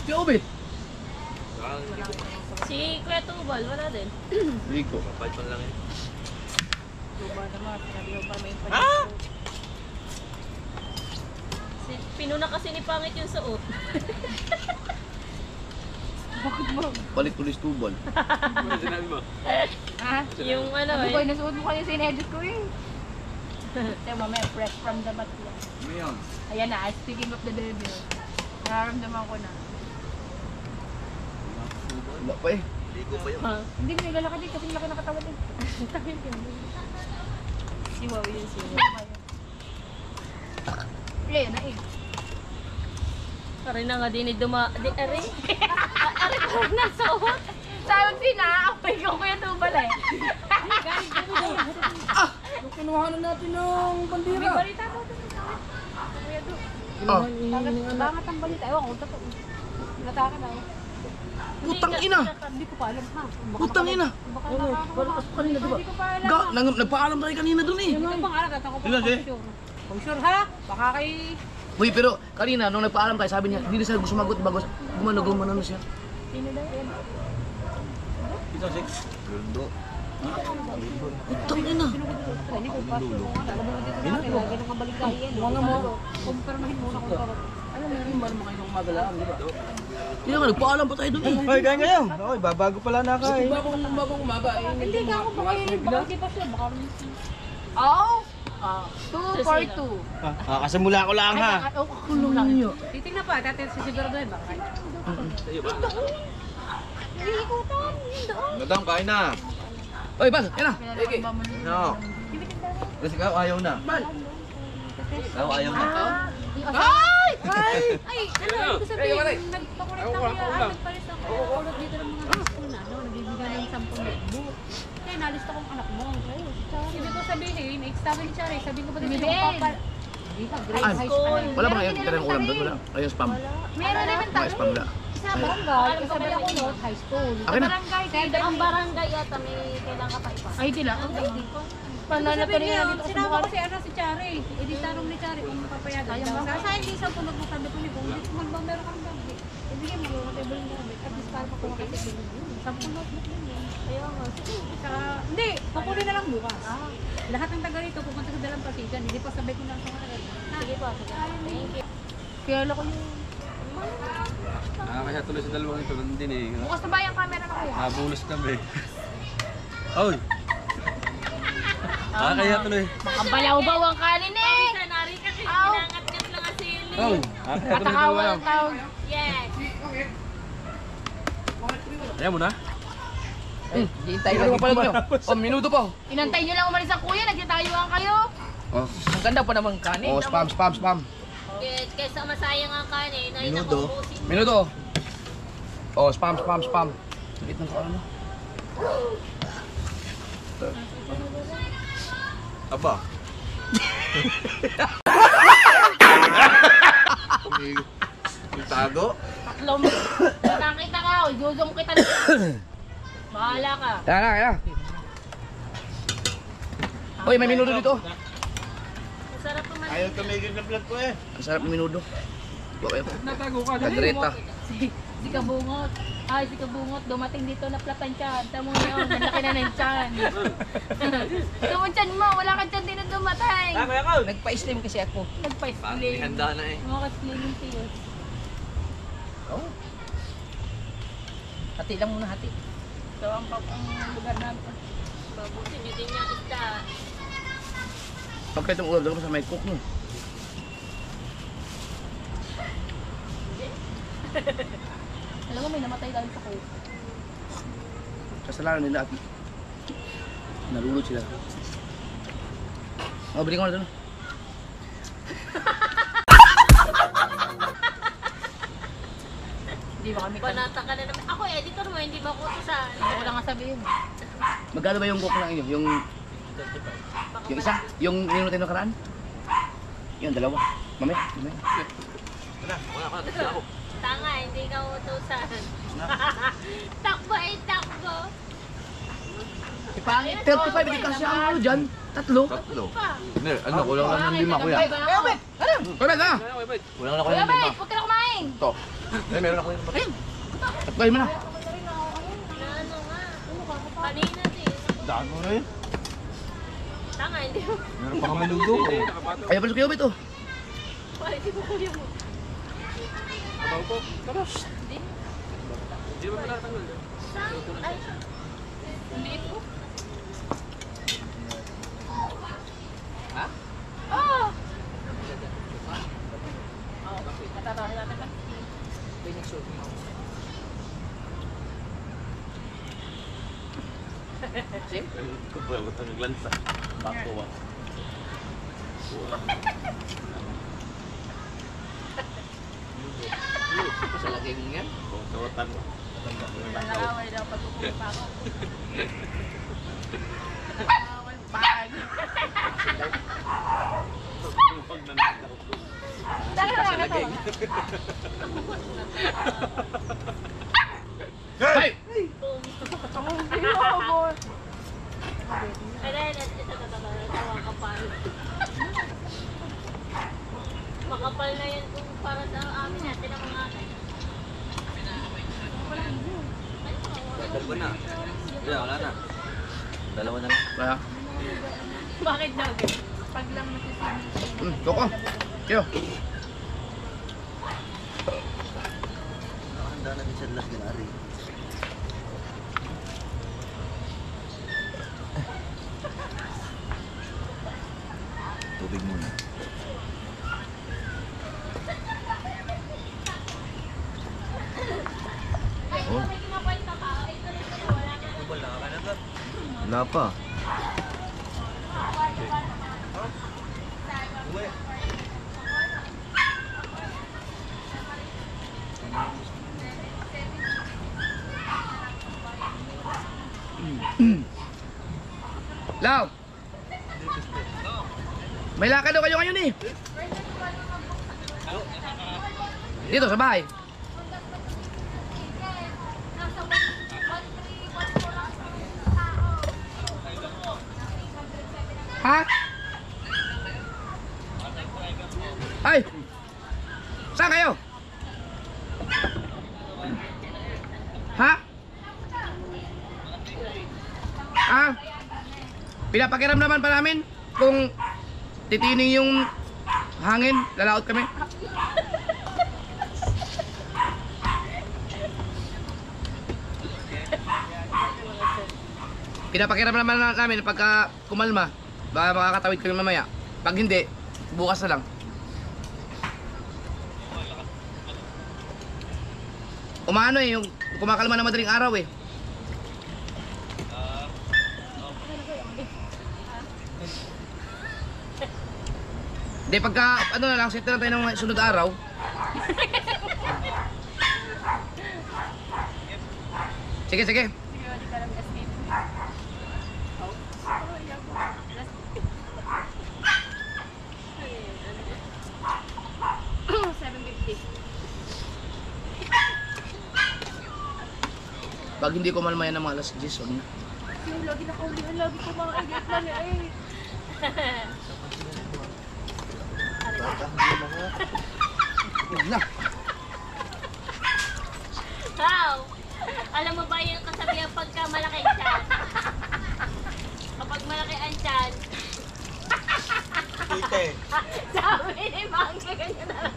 Si Obit. Si Kuya Tubal, wala din. Ligo. Kapal pa lang eh. Tubal naman, sinabi ko pa may panito. Ah! Pinuna kasi ni Pangit yung suot. Balik tulis tubol. Ano sinabi mo? Ha? Yung ano Ano eh. ko, nasuot mo kayo sinedit ko eh. Tayo mamaya, fresh from the bat yan. Ngayon. Ayan na, speaking of the devil. Nararamdaman ko na. Wala pa eh. Ligo pa yun. Ha? Hindi mo nilalakad din kasi laki nakatawa din. Takil ka mo. Siwaw yun, siwaw. Ayan na eh. Aray na nga din, di aray. Aray ko na suot. Sabi ko nakakapay ko Kuya Tubal eh. Kinuhanan natin ng bandira. May balita ko ito. Kuya Tubal. Bakit ang balita? Ewan ko, totoo. Nataka na eh. Putang ina! Hindi ko pa alam ha. Putang ina! Baka nakakawala. Hindi ko pa alam. Nagpaalam tayo kanina dun eh. Hindi ko pang alam. Tatang ko pa Ilan, eh? sure. Kung sure ha? Baka kay... Uy, pero kanina nung nagpaalam tayo, sabi niya, hindi na siya sumagot bago gumano na siya. Sino daw yan? Ito, Sik. Putang ina! Hindi ko pa sure. Alam mo dito sa akin. Ganun ang balita yan. Mga mo. Kumpirmahin muna kung tawag. Alam meron ba naman kayo ng umagalaan, di ba? Hindi nga, nagpaalam pa tayo doon eh. Hoy, kain kayo. Okay, babago pala na kain. Bagong umaga, eh. Hindi ka ako baka hindi pa siya. Baka Oo. 2 for 2. Kasamula ko lang ha. Kulong lang yun. titignan pa, dati sisiguraduhin ba? Iikutan, yun doon. Madam, kain na. Oy, Bal, yan na. No. Kasi ikaw ayaw na. Ikaw ayaw na. Ay! Ay! Ano? Ibig sabihin, nagpakulit ako nagpalis ako. Nagpakulit dito ng mga high school na, nagbibigay ng 10,000. Kaya nalista kong anak mo. Ibig ko sabihin, sabi ni Charay, sabi ko ba dito yung papal... Ay, wala ba ngayon? Kaya ulam doon? Wala. Ayun, spam. Meron naman Ay, tayo. spam wala. Sa barangay, kasabay ako noon, high school. Akin na. Ang barangay yata may kailangan ka pa ipa. Ay, di lang. Hindi ko. Pananatuloy na dito sa Sinama buwan. ko si si Charay. E di tanong ni Charay kung papayagan daw. Sa hindi isang tulog mo sabi ko ni Bong, meron kang gabi. Ibigay mo yung table mo. At least para makuha ka sa table mo. 10 notebook din yun. Kaya nga, sige. Hindi, pakuloy na lang bukas. Lahat ng taga rito pupunta sa dalang partidan. Hindi pa sabay ko lang sa mga taga. Sige pa, sige. Thank you. Kaya ko yung... Kaya tuloy sa dalawang ito, nandun eh. Bukas na ba yung camera na kuya? Nabulos kami. Oy! Kaya tuloy. Makabalaw-baw ang kanin eh! Sanari kasi pinangat-ngat lang ang sili. Oy! Kaya tuloy sa Katakawan dalawa. ang tawag. Yes. Ayaw mo na? Hintay lang pala nyo. Oh, minuto pa. Inantay nyo lang umalis ang kuya, nagtitayuan kayo. Oh, Ang ganda pa naman kanin. oh, spam, spam, spam. Kaysa masayang ang kanin, ay Minuto. nakukusin. Minuto. Oh, spam, spam, spam. Sakit ng kaano. Aba. Yung tago? Tatlo mo. Nakita ka, jujong kita. Bahala ka. Kaya na, kaya na. Uy, may minuto dito. Masarap naman. Ayaw tumigil na vlog ko eh. Ang sarap ng minuto. Bakit? Natago ka. Kadreta. Si Kabungot. Ay, si Kabungot, dumating dito na platan tiyan. Tamo niyo, nalaki na ng tiyan. Tamo tiyan mo, wala kang tiyan din na dumatay. Nagpa-slim kasi ako. Nagpa-slim. Handa na eh. Mga ka-slimming pills. Oh. Hati lang muna, hati. So, ang lugar namin. Babusin nyo din yung isda. Pagka itong ulam, dalawa sa may cook mo. Alam mo, may namatay dahil sa coke. Kasalanan nila at nalulod sila. Oh, bili ko na doon. Hindi ba kami Banata ka na naman. Ako editor mo, hindi ba ako sa... wala nga sabihin. Magkano ba yung cook na inyo? Yung isa? Yung minuto tayo nakaraan? Yung dalawa. Mamaya, mamaya. Tanga, hindi ka utusan. Takbo ay takbo. Pangit. 35, hindi kasi ang ano dyan. Tatlo. Tatlo. Hindi, ano, kulang lang ng 5 kuya. Kuya, ka! Kulang lang ako Kuya, ng Bay, huwag ka na kumain. Ito. Eh, meron ako yung Ayun! Tatloy mo na. Ano nga? Kanina din. daan mo na yun. Tanga, hindi mo. Meron pa kami ludo. Ayaw pala sa kiyobit oh. Bakit di ba kuya mo? Abaw po. Tara. Hindi naman pala natanggal. Ay, Hindi ito. oh! Natatawa natin ba? Kupal ko tang glansa. Bako wa. Sa lagay mo yan. Kung sawatan mo. Nakaway daw pagkukuha pa ako. Pag nanakaw. Sa lagay. Hey! Makapal na yan kung para sa amin natin ang mga akin. Dalawa na. Kaya wala na. Dalawa na lang. Kaya. Bakit daw? Pag lang nasisimi. Koko. Yo. Nakahanda na din sa Las Ganari. Tubig muna. Oh. Wala pa. Law! May lakad daw kayo ngayon eh. Dito sa bahay. Ha? Ay! Saan kayo? Ha? Ah? Pinapakiram naman pa namin kung titining yung hangin, lalaot kami. Pinapakiram naman namin pagka kumalma, baka makakatawid kami mamaya. Pag hindi, bukas na lang. Umano eh, yung kumakalma na madaling araw eh. Hindi, pagka, ano na lang, set na tayo ng sunod araw. Sige, sige. Pag hindi ko malmaya ng mga alas 10, huwag na. Lagi nakaulihan, lagi ko mga ilit na eh. Huwag na. Wow! Alam mo ba yung kasabihan pagka malaki ang tiyan? Kapag malaki ang tiyan, Tite. sabi ni Mangga, ganyan na lang.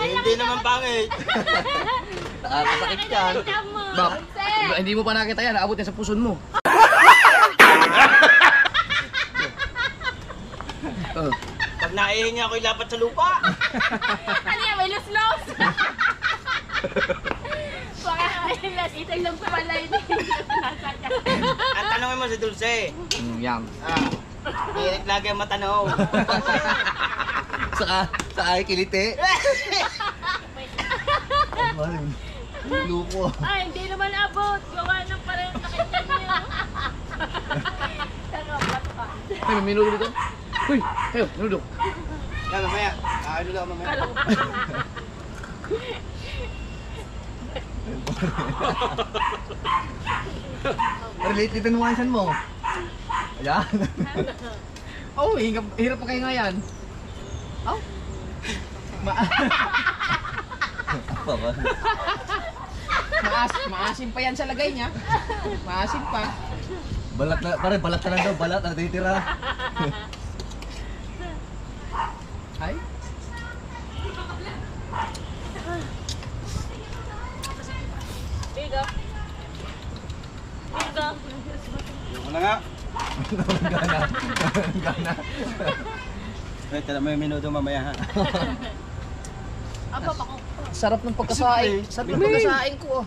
Hindi naman pangit. Nakakasakit yan. Bak, hindi mo pa nakita yan, naabot yan sa puson mo. Pag naihingi ako ilapat sa lupa. Ano yan, may los-los? Baka ilas, itay lang pala yun. Ang tanongin mo si Dulce. Yan. Hirit lagi ang matanaw. Sa ay kilite. Luko. Ay, hindi naman abot. Gawa ng parang nakita niyo. Tanga, bato ka. Ay, may minudo dito. Uy, ayo, minudo. Yan, mamaya. Ano lang mamaya. Relate dito ng wansan mo. Ayan. Oh, hirap pa kayo nga yan. Oh. Maasim pa yan sa lagay niya. Maasim pa. Balat na, pare, balat na lang daw, balat na titira. Ay. Bigo. Bigo. Yung na nga. Gana. Gana. Wait, tala mo yung minuto mamaya ha. Aba, bako. Sarap ng pagkasaing. Sarap ng pagkasaing ko.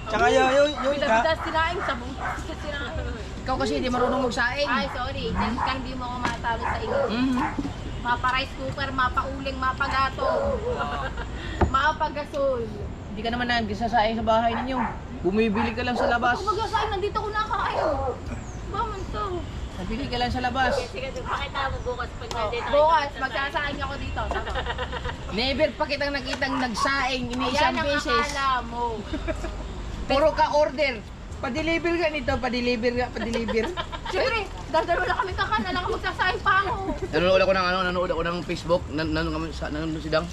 Tsaka yung Bilas sinaing sa buong sinaing. Ikaw kasi hindi marunong magsaing. Ay, sorry. Next time di mo ako matalo sa iyo. Mapa rice cooker, mapa uling, mapa gato. Mapa gasol. Hindi ka naman nagsasaing sa bahay ninyo. Bumibili ka lang sa labas. Kung magsasaing, nandito ko nakain. Baman to. Nabili ka lang sa labas. Sige, pakita mo bukas pag nandito. Bukas, magsasaing ako dito. Tama. Never pa kitang nakitang nagsaing iniisang Yan ang beses. akala mo. Puro ka order. Pa-deliver ka nito, pa-deliver ka, pa-deliver. Siyempre, dadalo na kami kakan, alam ka magsasaing pa ako. Nanonood ako ng nanonood ako ng Facebook, nanonood si Dang.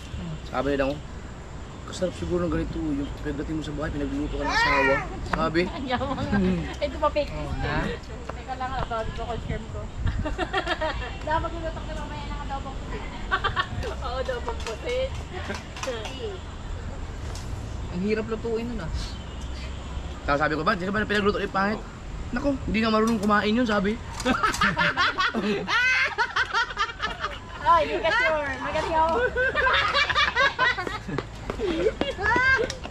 Sabi ni Dang, kasarap siguro ng ganito, yung pagdating mo sa bahay, pinagluluto ka ng asawa. Sabi, Ito pa pic. Ha? Teka lang, ito ko confirm ko. Dapat maglutok na mamaya ng Pusit. Ang hirap lutuin nun ah. Tapos sabi ko ba, di ka ba na pinagluto ni pangit? Nako, hindi nga marunong kumain yun, sabi. Ay, hindi ka sure. Magaling ako.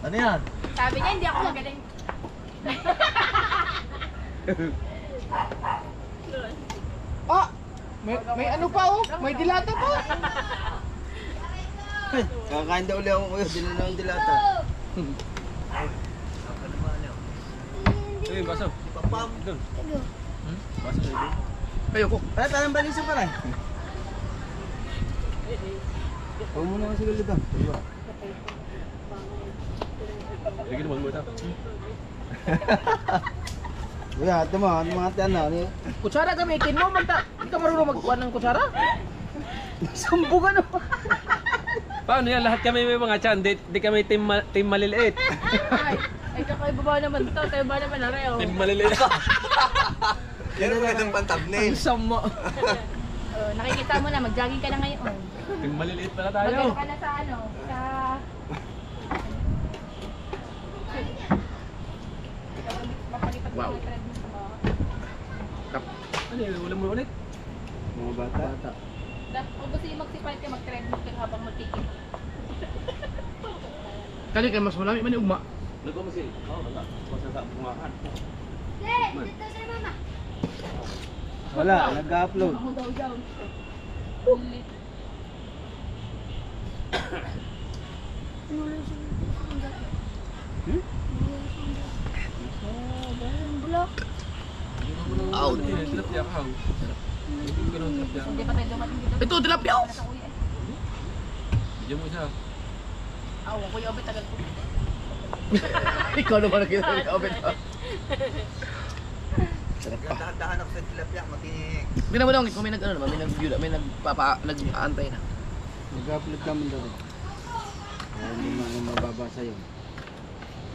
Ano yan? Sabi niya, hindi ako magaling. Ah! May ano pa oh? May dilata pa! Kakain daw ulit ako kuya, dinala ng dilata. Ayun, baso. Doon. Baso tayo doon. Kayo ko. Pare, parang balisa pa rin. Huwag mo naman sila dito. Lagi naman mo ito. Kuya, ito mo, ano mga tiyan na? Kutsara gamitin mo, hindi ka marunong magkuha ng kutsara? Sumbugan mo! Paano yan? Lahat kami may mga tiyan. Di kami team maliliit. Ay, kakaiba ba naman to? Tayo ba naman na rin? Team maliliit. Yan ang magandang pang-thumbnail. Ang sama! Nakikita mo na, mag-jogging ka na ngayon. Team maliliit pala tayo. Mag-ano ka na sa ano? Sa... Wow. Ano yun? Ulam mo ulit? Mga bata. Kung gusto yung mag-sipite ka, mag-treadmill ka habang magtikip. Kali kayo mas malami man yung ugma. Nagkumasil. Oo, wala. Basta sa kumakan. Wala, nag-upload. Ako daw daw. Out. Tilapia ka. Hindi ko lang tilapia. Hindi pa tayo dumating dito. Ito, tilapia. Nasa kuya eh. Diyan mo isa. Ako, kuya Obet, tagal ko. Ikaw naman nakita ng oven. Sarap pa. Dahan-dahan ako sa tilapia, matinik. Tingnan mo lang, kung may nag-ano naman, may nag-view na, may nag-aantay na. Nag-upload kami daw. Kaya hindi mo ano mababasa yun.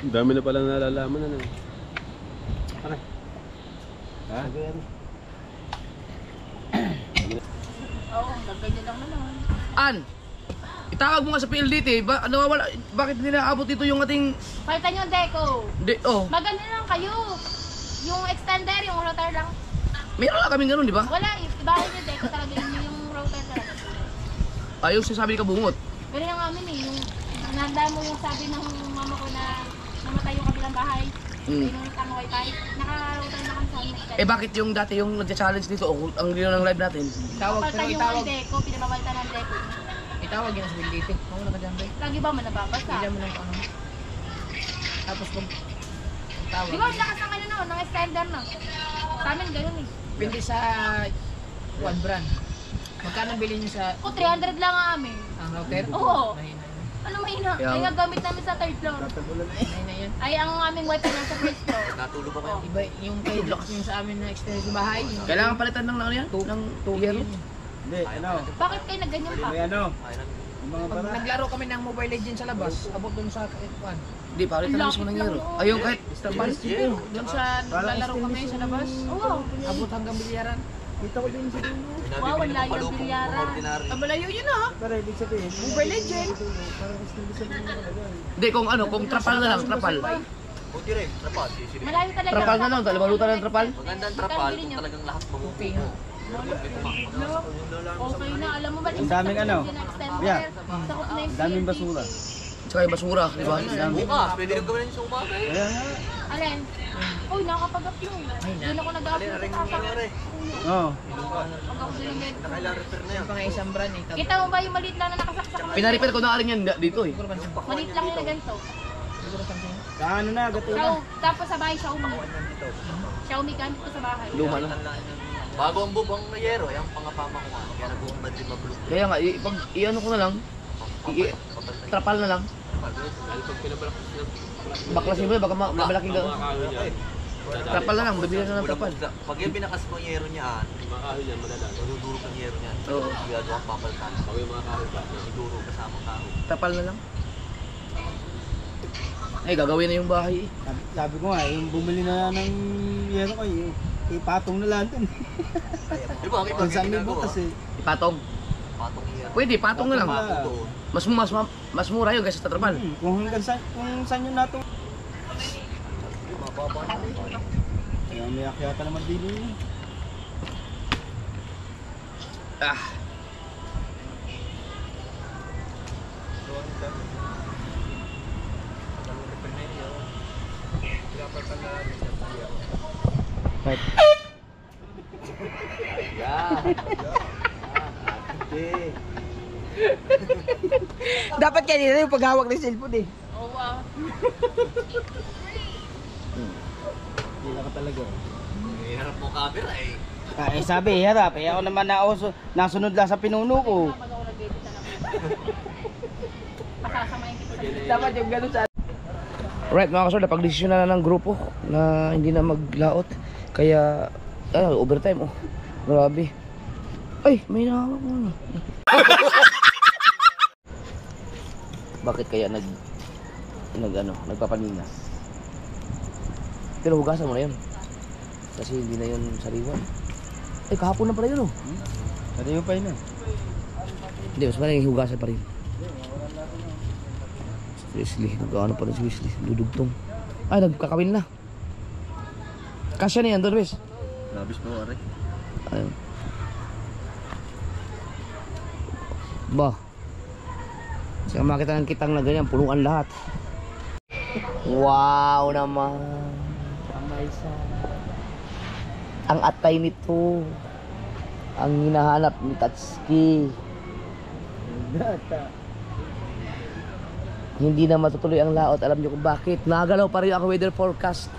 Ang dami na pala nalalaman na. Ha? Oo, ganyan lang naman. An! Itawag mo nga sa PLDT, nawawala, bakit hindi naabot dito yung ating... Palitan yung deco. Oh, Maganda lang kayo. Yung extender, yung router lang. meron lang kaming ganun, di ba? Wala, ibahin yung deco talaga yung router talaga. Ayaw sinasabi ni Kabungot. Pero yung amin eh, yung nanda mo yung sabi ng mama ko na namatay yung kabilang bahay. Yung ang wifi, naka-router na kami sa amin. Eh bakit yung dati yung nagcha-challenge dito, ang lino ng live natin? Palitan yung deco, pinapapalitan ng deco. Itawag yun sa Bildite. Mauna ka dyan, Bay. Lagi ba man nababasa? Hindi mo lang ano. Tapos kung tawag. Di ba ang lakas ng ano no, ng extender no? Sa amin ganun eh. Pindi sa one brand. Magkano bilhin niyo sa O 300 lang ang amin. ang router? Oo. Mahina yun. Ano mahina? Kaya- Ay gagamit namin sa third floor. Mahina yun. Ay ang aming wifi nasa first floor. Natulog ako. Iba yung kay yung sa amin na extended sa bahay. yung- Kailangan palitan ng ano yan? Ng Tugi yero? yun. Hindi, ano? Bakit kayo nagganyan pa? May ano? Yung mga Pag para. naglaro kami ng Mobile Legends sa labas, abot dun sa F1. Hindi, palitan Ang mismo ng lapit yero. lang, oh. Ayun, kahit Balik dito. Dun sa naglalaro kami sa labas. Oo. Abot hanggang bilyaran. Kita ko din sa dulo. Wow, wala yung bilyaran. Ang malayo yun ah. Para ibig sabihin. Mobile Legends. Parang extended sa dulo talaga. Hindi, kung ano, kung trapal na lang, trapal. Buti rin, trapal. Sisiri. Malayo talaga. Trapal na lang, lumalutan ng trapal. Magandang trapal kung talagang lahat Okay nga. Okay na, alam mo ba? Ang daming ano? Yeah. Sakop na yung Ang daming basura. Tsaka yung basura, di ba? bukas, pwede rin gawin sa umaga eh. Kaya nga. Alin? Uy, nakakapag-upload. Doon ako nag-upload. Oo. Pag ako dinigyan. Nakailang repair na yan. Yung pang isang brand eh. Kita mo ba yung maliit lang na nakasaksak? Pinarepair ko na rin yan dito eh. Siguro pansin. Maliit lang yung na ganito. Siguro pansin. Kaano na, gato na. So, tapos sa bahay, Xiaomi. Xiaomi gamit ko sa bahay. Luma na. Bago ang bubong na yero, yung pangapama ko nga. Kaya nag-uumad din mabulok. Kaya nga, pag i-ano ko na lang, trapal na lang. Dahil pag pinabalak na Baklasin mo, baka malaking mga kahoy niyan. trapal na lang, bibilan na ng trapal. Pag yung binakas mo yung yero niya, Mga kahoy niyan, madala. nadudurog ang yero niya. Oo. Sigado ang papaltan. Pag yung mga kahoy ba? Nadudurog kasama tao. Trapal na lang. Ay, gagawin na yung bahay eh. Sabi ko nga, yung bumili na ng yero ko, ipatong na lang dun. Di ba? Kung saan may butas eh. Ipatong. Patong yero. Pwede, patong na lang. Patong doon. Mas mura yun kaysa sa Tatrapan. Kung saan yun nato. Kaya may akyata naman din yun. Ah. Right. Dapat kanina yung paghawak ng cellphone eh. Oo, wow. Hindi ka talaga. Hirap mo camera eh. Sabi, harap. Ako naman nasunod lang sa pinuno ko. Pag ako nag-edit na naman. Pasasamayin kita sa video. Dapat yung gano'n sa... Right mga kasol, napag-desisyon na ng grupo na hindi na maglaot. Kaya, overtime oh. Grabe. Ay, may nahawak mo. Bakit kaya nagpapaningas? Pero hugasan mo na yun. Kasi hindi na yun sariwan. Ay, kahapon na pala yun oh. Pwede yung pa yun. Hindi, mas maraming hugasan pa rin. Wesley, nag-ano pa rin si Wesley, dudugtong. Ay, nagkakawin na. Kasya na yan, Dorwes. Labis po, are. Ayun. Ba. Saka makita ng kitang na ganyan, punuan lahat. Wow naman. Ang atay nito. Ang hinahanap ni Tatsuki. Hindi na matutuloy ang laot. Alam niyo kung bakit. Nagalaw pa rin ang weather forecast.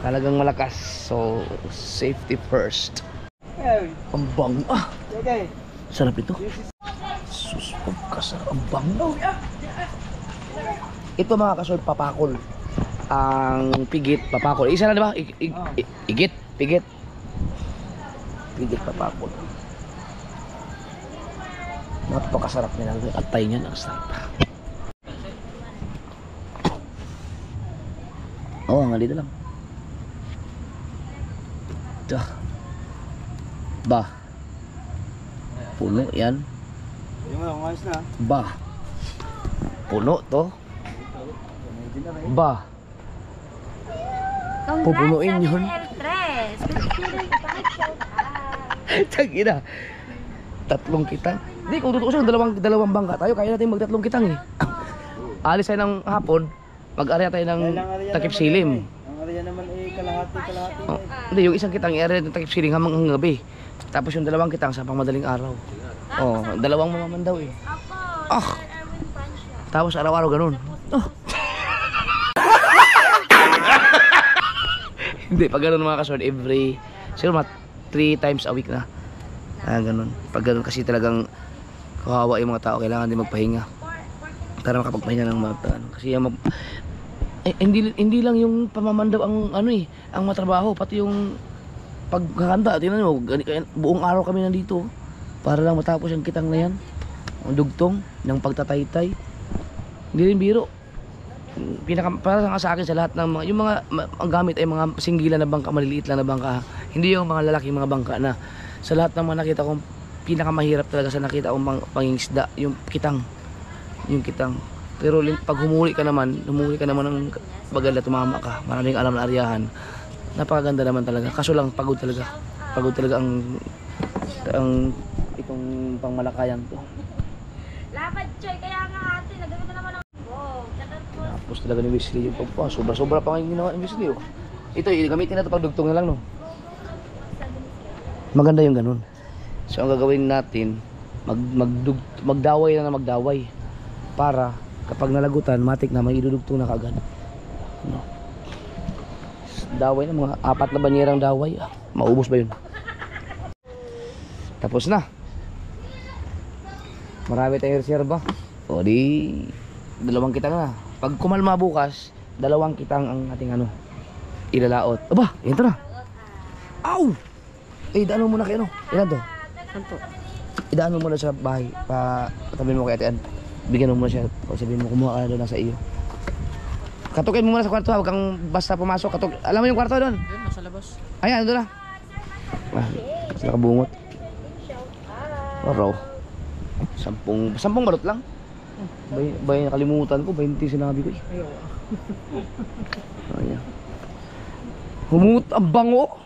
Talagang malakas. So, safety first. Ang bango. Ah! Sarap ito. Sus, pagkasarap. Ang bango. Ito mga kasol, papakol. Ang pigit, papakol. Isa na diba? Igit, pigit. Pigit, papakol. Napakasarap nila. Atay niya, ang sarap. Oo, nga dito lang. Dah. Bah. Puno yan. Yung mga kumayos na. Bah. Puno to. Bah. Pupunuin yun. Tagina. Tatlong kitang. Hindi, kung totoo siya, dalawang bangka tayo, kaya natin magtatlong kitang eh. Alis tayo ng hapon, mag-area tayo ng takip silim. Ang area naman ay kalahati. Oh, hindi, yung isang kitang i-area ng takip silim hanggang gabi. Tapos yung dalawang kitang sa pangmadaling araw. Oh, dalawang mamaman daw eh. Ah! Tapos araw-araw ganun. Oh. Hindi, pag ganun mga kasod, siguro mga 3 times a week na. Ganun. Pag ganun kasi talagang kawawa yung mga tao, kailangan din magpahinga para makapagpahinga ng mga tao. Kasi hindi lang yung pamamandaw ang ang matrabaho, pati yung pagkakanta. Tingnan nyo, buong araw kami nandito para lang matapos yung kitang na yan. Ang dugtong ng pagtataytay. Hindi rin biro. Para sa akin sa lahat ng mga, yung mga ang gamit ay mga singgilan na bangka, maliliit lang na bangka. Hindi yung mga lalaking mga bangka na. Sa lahat ng mga nakita kong pinakamahirap talaga sa nakita kong pangingisda, yung kitang. Yung kitang. Pero pag humuli ka naman ng bagala, tumama ka, maraming alam na aryahan. Napakaganda naman talaga. Kaso lang, pagod talaga. Pagod talaga ang itong pangmalakayan to. Lakad, Choy. Kaya nga ate, nagaganda naman ang... Wow, Tapos talaga ni Wesley yung pagpa. Sobra-sobra pa ngayon ginawa ni Wesley. Oh. Ito, gamitin na ito pagdugtong na lang, no? Maganda yung ganun. So ang gagawin natin, magdaway na magdaway para kapag nalagutan, matik na may idudugtong na kagad. No. Daway na, mga 4 na banyerang daway. Maubos ba yun? Tapos na. Marami tayong reserva. O di 2 kitang na. Pag kumalma bukas, 2 kitang ang ating ilalaot. Aba, ito na. Ow! Idaan mo muna kayo, Ilan to? Santo. Idaan mo muna sa bahay. Patabihin mo kay Ate Ann. Bigyan mo muna siya. O sabihin mo, kumuha ka doon na sa iyo. Katukin mo muna sa kwarto. Huwag kang basta pumasok. Alam mo yung kwarto doon? Nasa labas. Ayan, doon na. Sa kabungot. Araw. 10 balot lang. Bay nakalimutan ko, 20 sinabi ko eh. Ayan. Humut ang bango.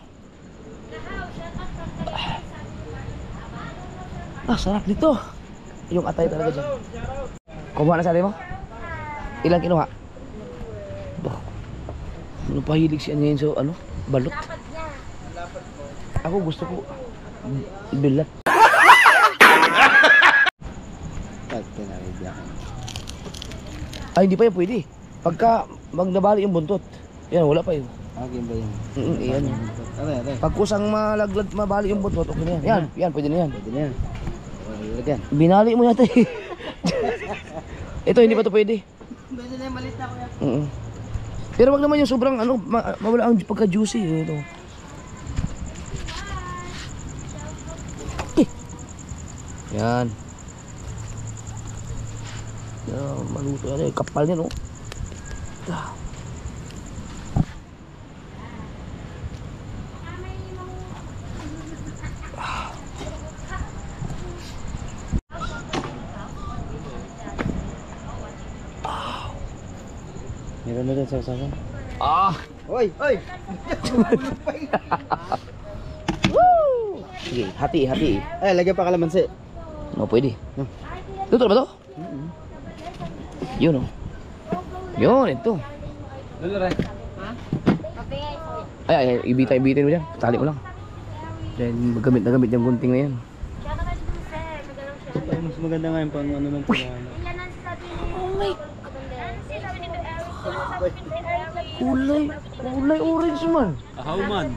Sarap dito. Yung atay talaga dyan. Kumuha na sa atin mo? Ilang kinuha? Bah. Ano pahilig siya ngayon sa ano? Balot. Ako gusto ko bilat. Ay, hindi pa yan pwede. Pagka magnabali yung buntot. Yan, wala pa yun. Agin ba yun? Yan. Aray. Pag kusang mabali yung buntot, okay na yan. Yan, pwede na yan. Pwede na yan. Lagyan. Binali mo yata eh. Ito, hindi pa to pwede. Pwede na yung malit na kuya. Pero wag naman yung sobrang ano, mawala ang pagka-juicy. Ito. Yan. Yan, maluto yan eh. Kapal niya, no? Meron na dyan sa usapan. Oy! Oy! Woo! Sige, hati. Ay, lagyan pa kalamansi. Pwede. Luto na ba to? Yun, oh. Yun, ito. Ay, ibitin mo dyan. Tali mo lang. Then, gamit na gamit yung gunting na yan. Mas maganda nga yung pang ano ng pinano. Kulay orange man. Ahaw man.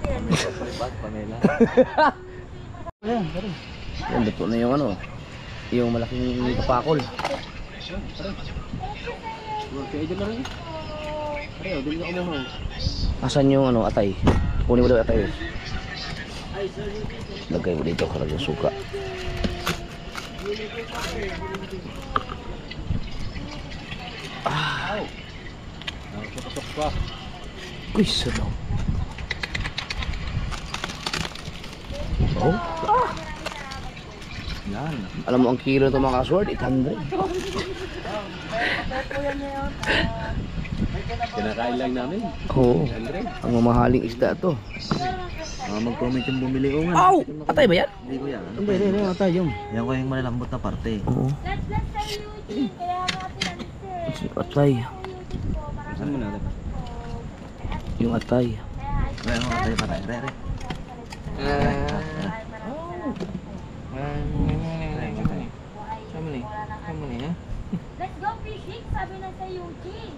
Yan, luto na yung ano. Yung malaking kapakol. Asan yung ano, atay? Kunin mo daw atay. Lagay mo dito karag yung suka. Nakapasok pa. Uy, sarap. Oh. Yan. Alam mo ang kilo nito mga kasword? 800. Kinakain lang namin. Oo. Ang mamahaling isda to. Mag-comment yung bumili ko nga. Aw! Atay ba yan? Hindi ko yan. Hindi, ata yung. Yan ko yung malalambot na parte. Oo. Atay. Saan mo natin? Yung atay. Ay, ano tayo pa tayo? Re. Let's go fishing, sabi na sa Eugene.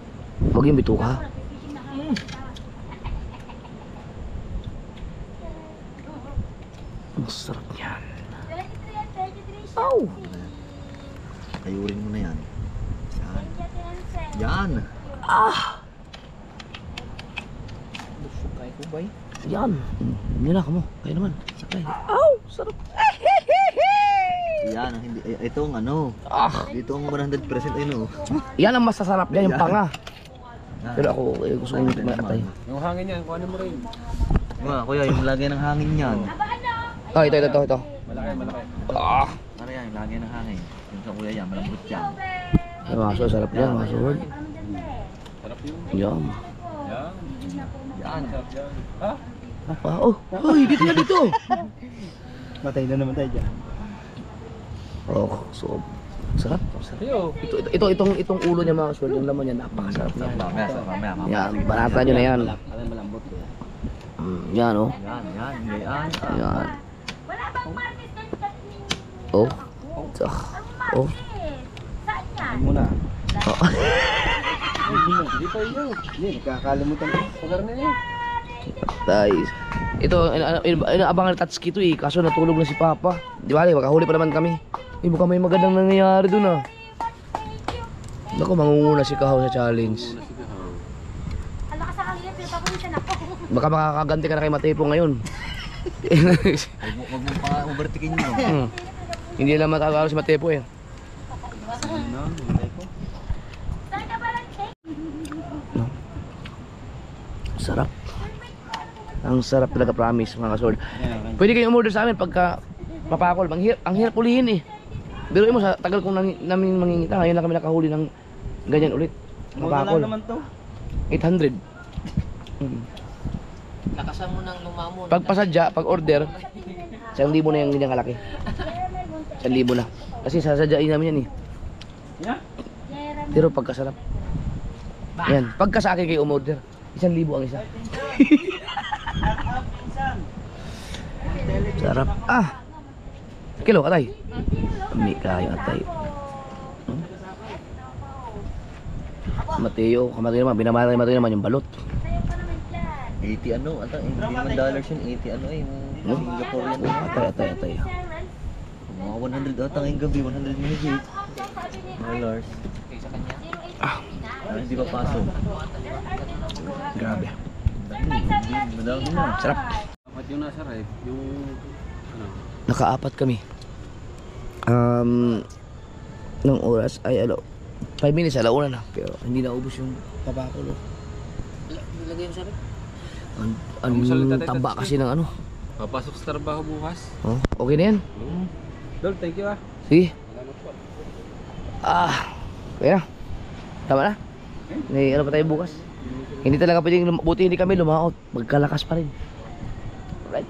Huwag yung bituka. Ang sarap niyan. 23 Aw! Kayurin mo na yan. Yan. Yan. Yun na kamo. Kaya naman. Sakay. Aw! Sarap. Yan, hindi itong ano. Dito ang 100% ano. Yan ang masasarap niya, yung panga. Pero ako, gusto kong may atay. Yung hangin yan, kuhanin mo rin. Mga kuya, yung lagay ng hangin yan. Oh, ito. Malaki. Ano yan, yung lagay ng hangin. Yung sa kuya yan, malambot yan. Ay, maso, sarap yan, maso. Sarap yun. Yan. Yan. Yan. Sarap yan. Ha? Oh, uy, dito na dito. Matay na naman tayo dyan. Oh, so sarap. Sayo. Itong ulo niya mga kasword, yung laman niya napakasarap niya. Mamaya. Yan, banata niyo na yan. Malambot ko. Yan, oh. Yan. Yan. Wala bang market ng Oh. Oh. Saan yan? Muna. Hindi pa yun. Hindi, nakakalimutan ko. Pagar na yun. Guys. Ito, inaabangan na Tatsuki ito eh. Kaso natulog na si Papa. Di ba, makahuli pa naman kami. Mukhang may magandang nangyayari dun ah. Naku, mangunguna si Kahaw sa challenge. Ang lakas sa kanila, pinapakulisan ako. Baka makakaganti ka na kay Matepo ngayon. Huwag mo pa overtikin mo. Hindi lang matalo si Matepo eh. Saan ka ba lang, Kate? No. Sarap. Ang sarap talaga, promise mga kasword. Pwede kayong umorder sa amin pagka Papakol. Ang hirap ulihin eh. Pero mo sa tagal kong namin mangingita, ngayon lang kami nakahuli ng ganyan ulit. Mura Papakol. lang naman to. 800. Lakasan mo ng lumamon. Pag pasadya, pag order, 1,000 na yung ganyang kalaki. 1,000 na. Kasi sasadyain namin yan eh. Pero pagkasarap. Yan, pagka sa akin kayo umorder, 1,000 ang isa. Sarap. Kilo, atay. May kayo, atay. Mateo, kamatay naman, binamatay Mateo naman yung balot. 80 ano, ata, hindi naman dollars yun, 80 ano eh, No? Singapore yan. Atay. Mga 100 ata ngayong gabi, 100 minutes. Dollars. Hindi pa pasok. Grabe. Madami na. Sarap. Dapat yung nasa rep, yung ano, Nakaapat kami. Nung oras ay 5 minutes alauna na. Pero hindi na ubos yung papakulo. Nilagay mo sa rin? Ang taba kasi ng ano. papasok sa trabaho bukas. Oh, okay na yan. Dol, thank you Sige. Kaya. Tama na. May ano pa tayo bukas. Hindi talaga pwedeng buti hindi kami lumaot. Magkalakas pa rin. Alright.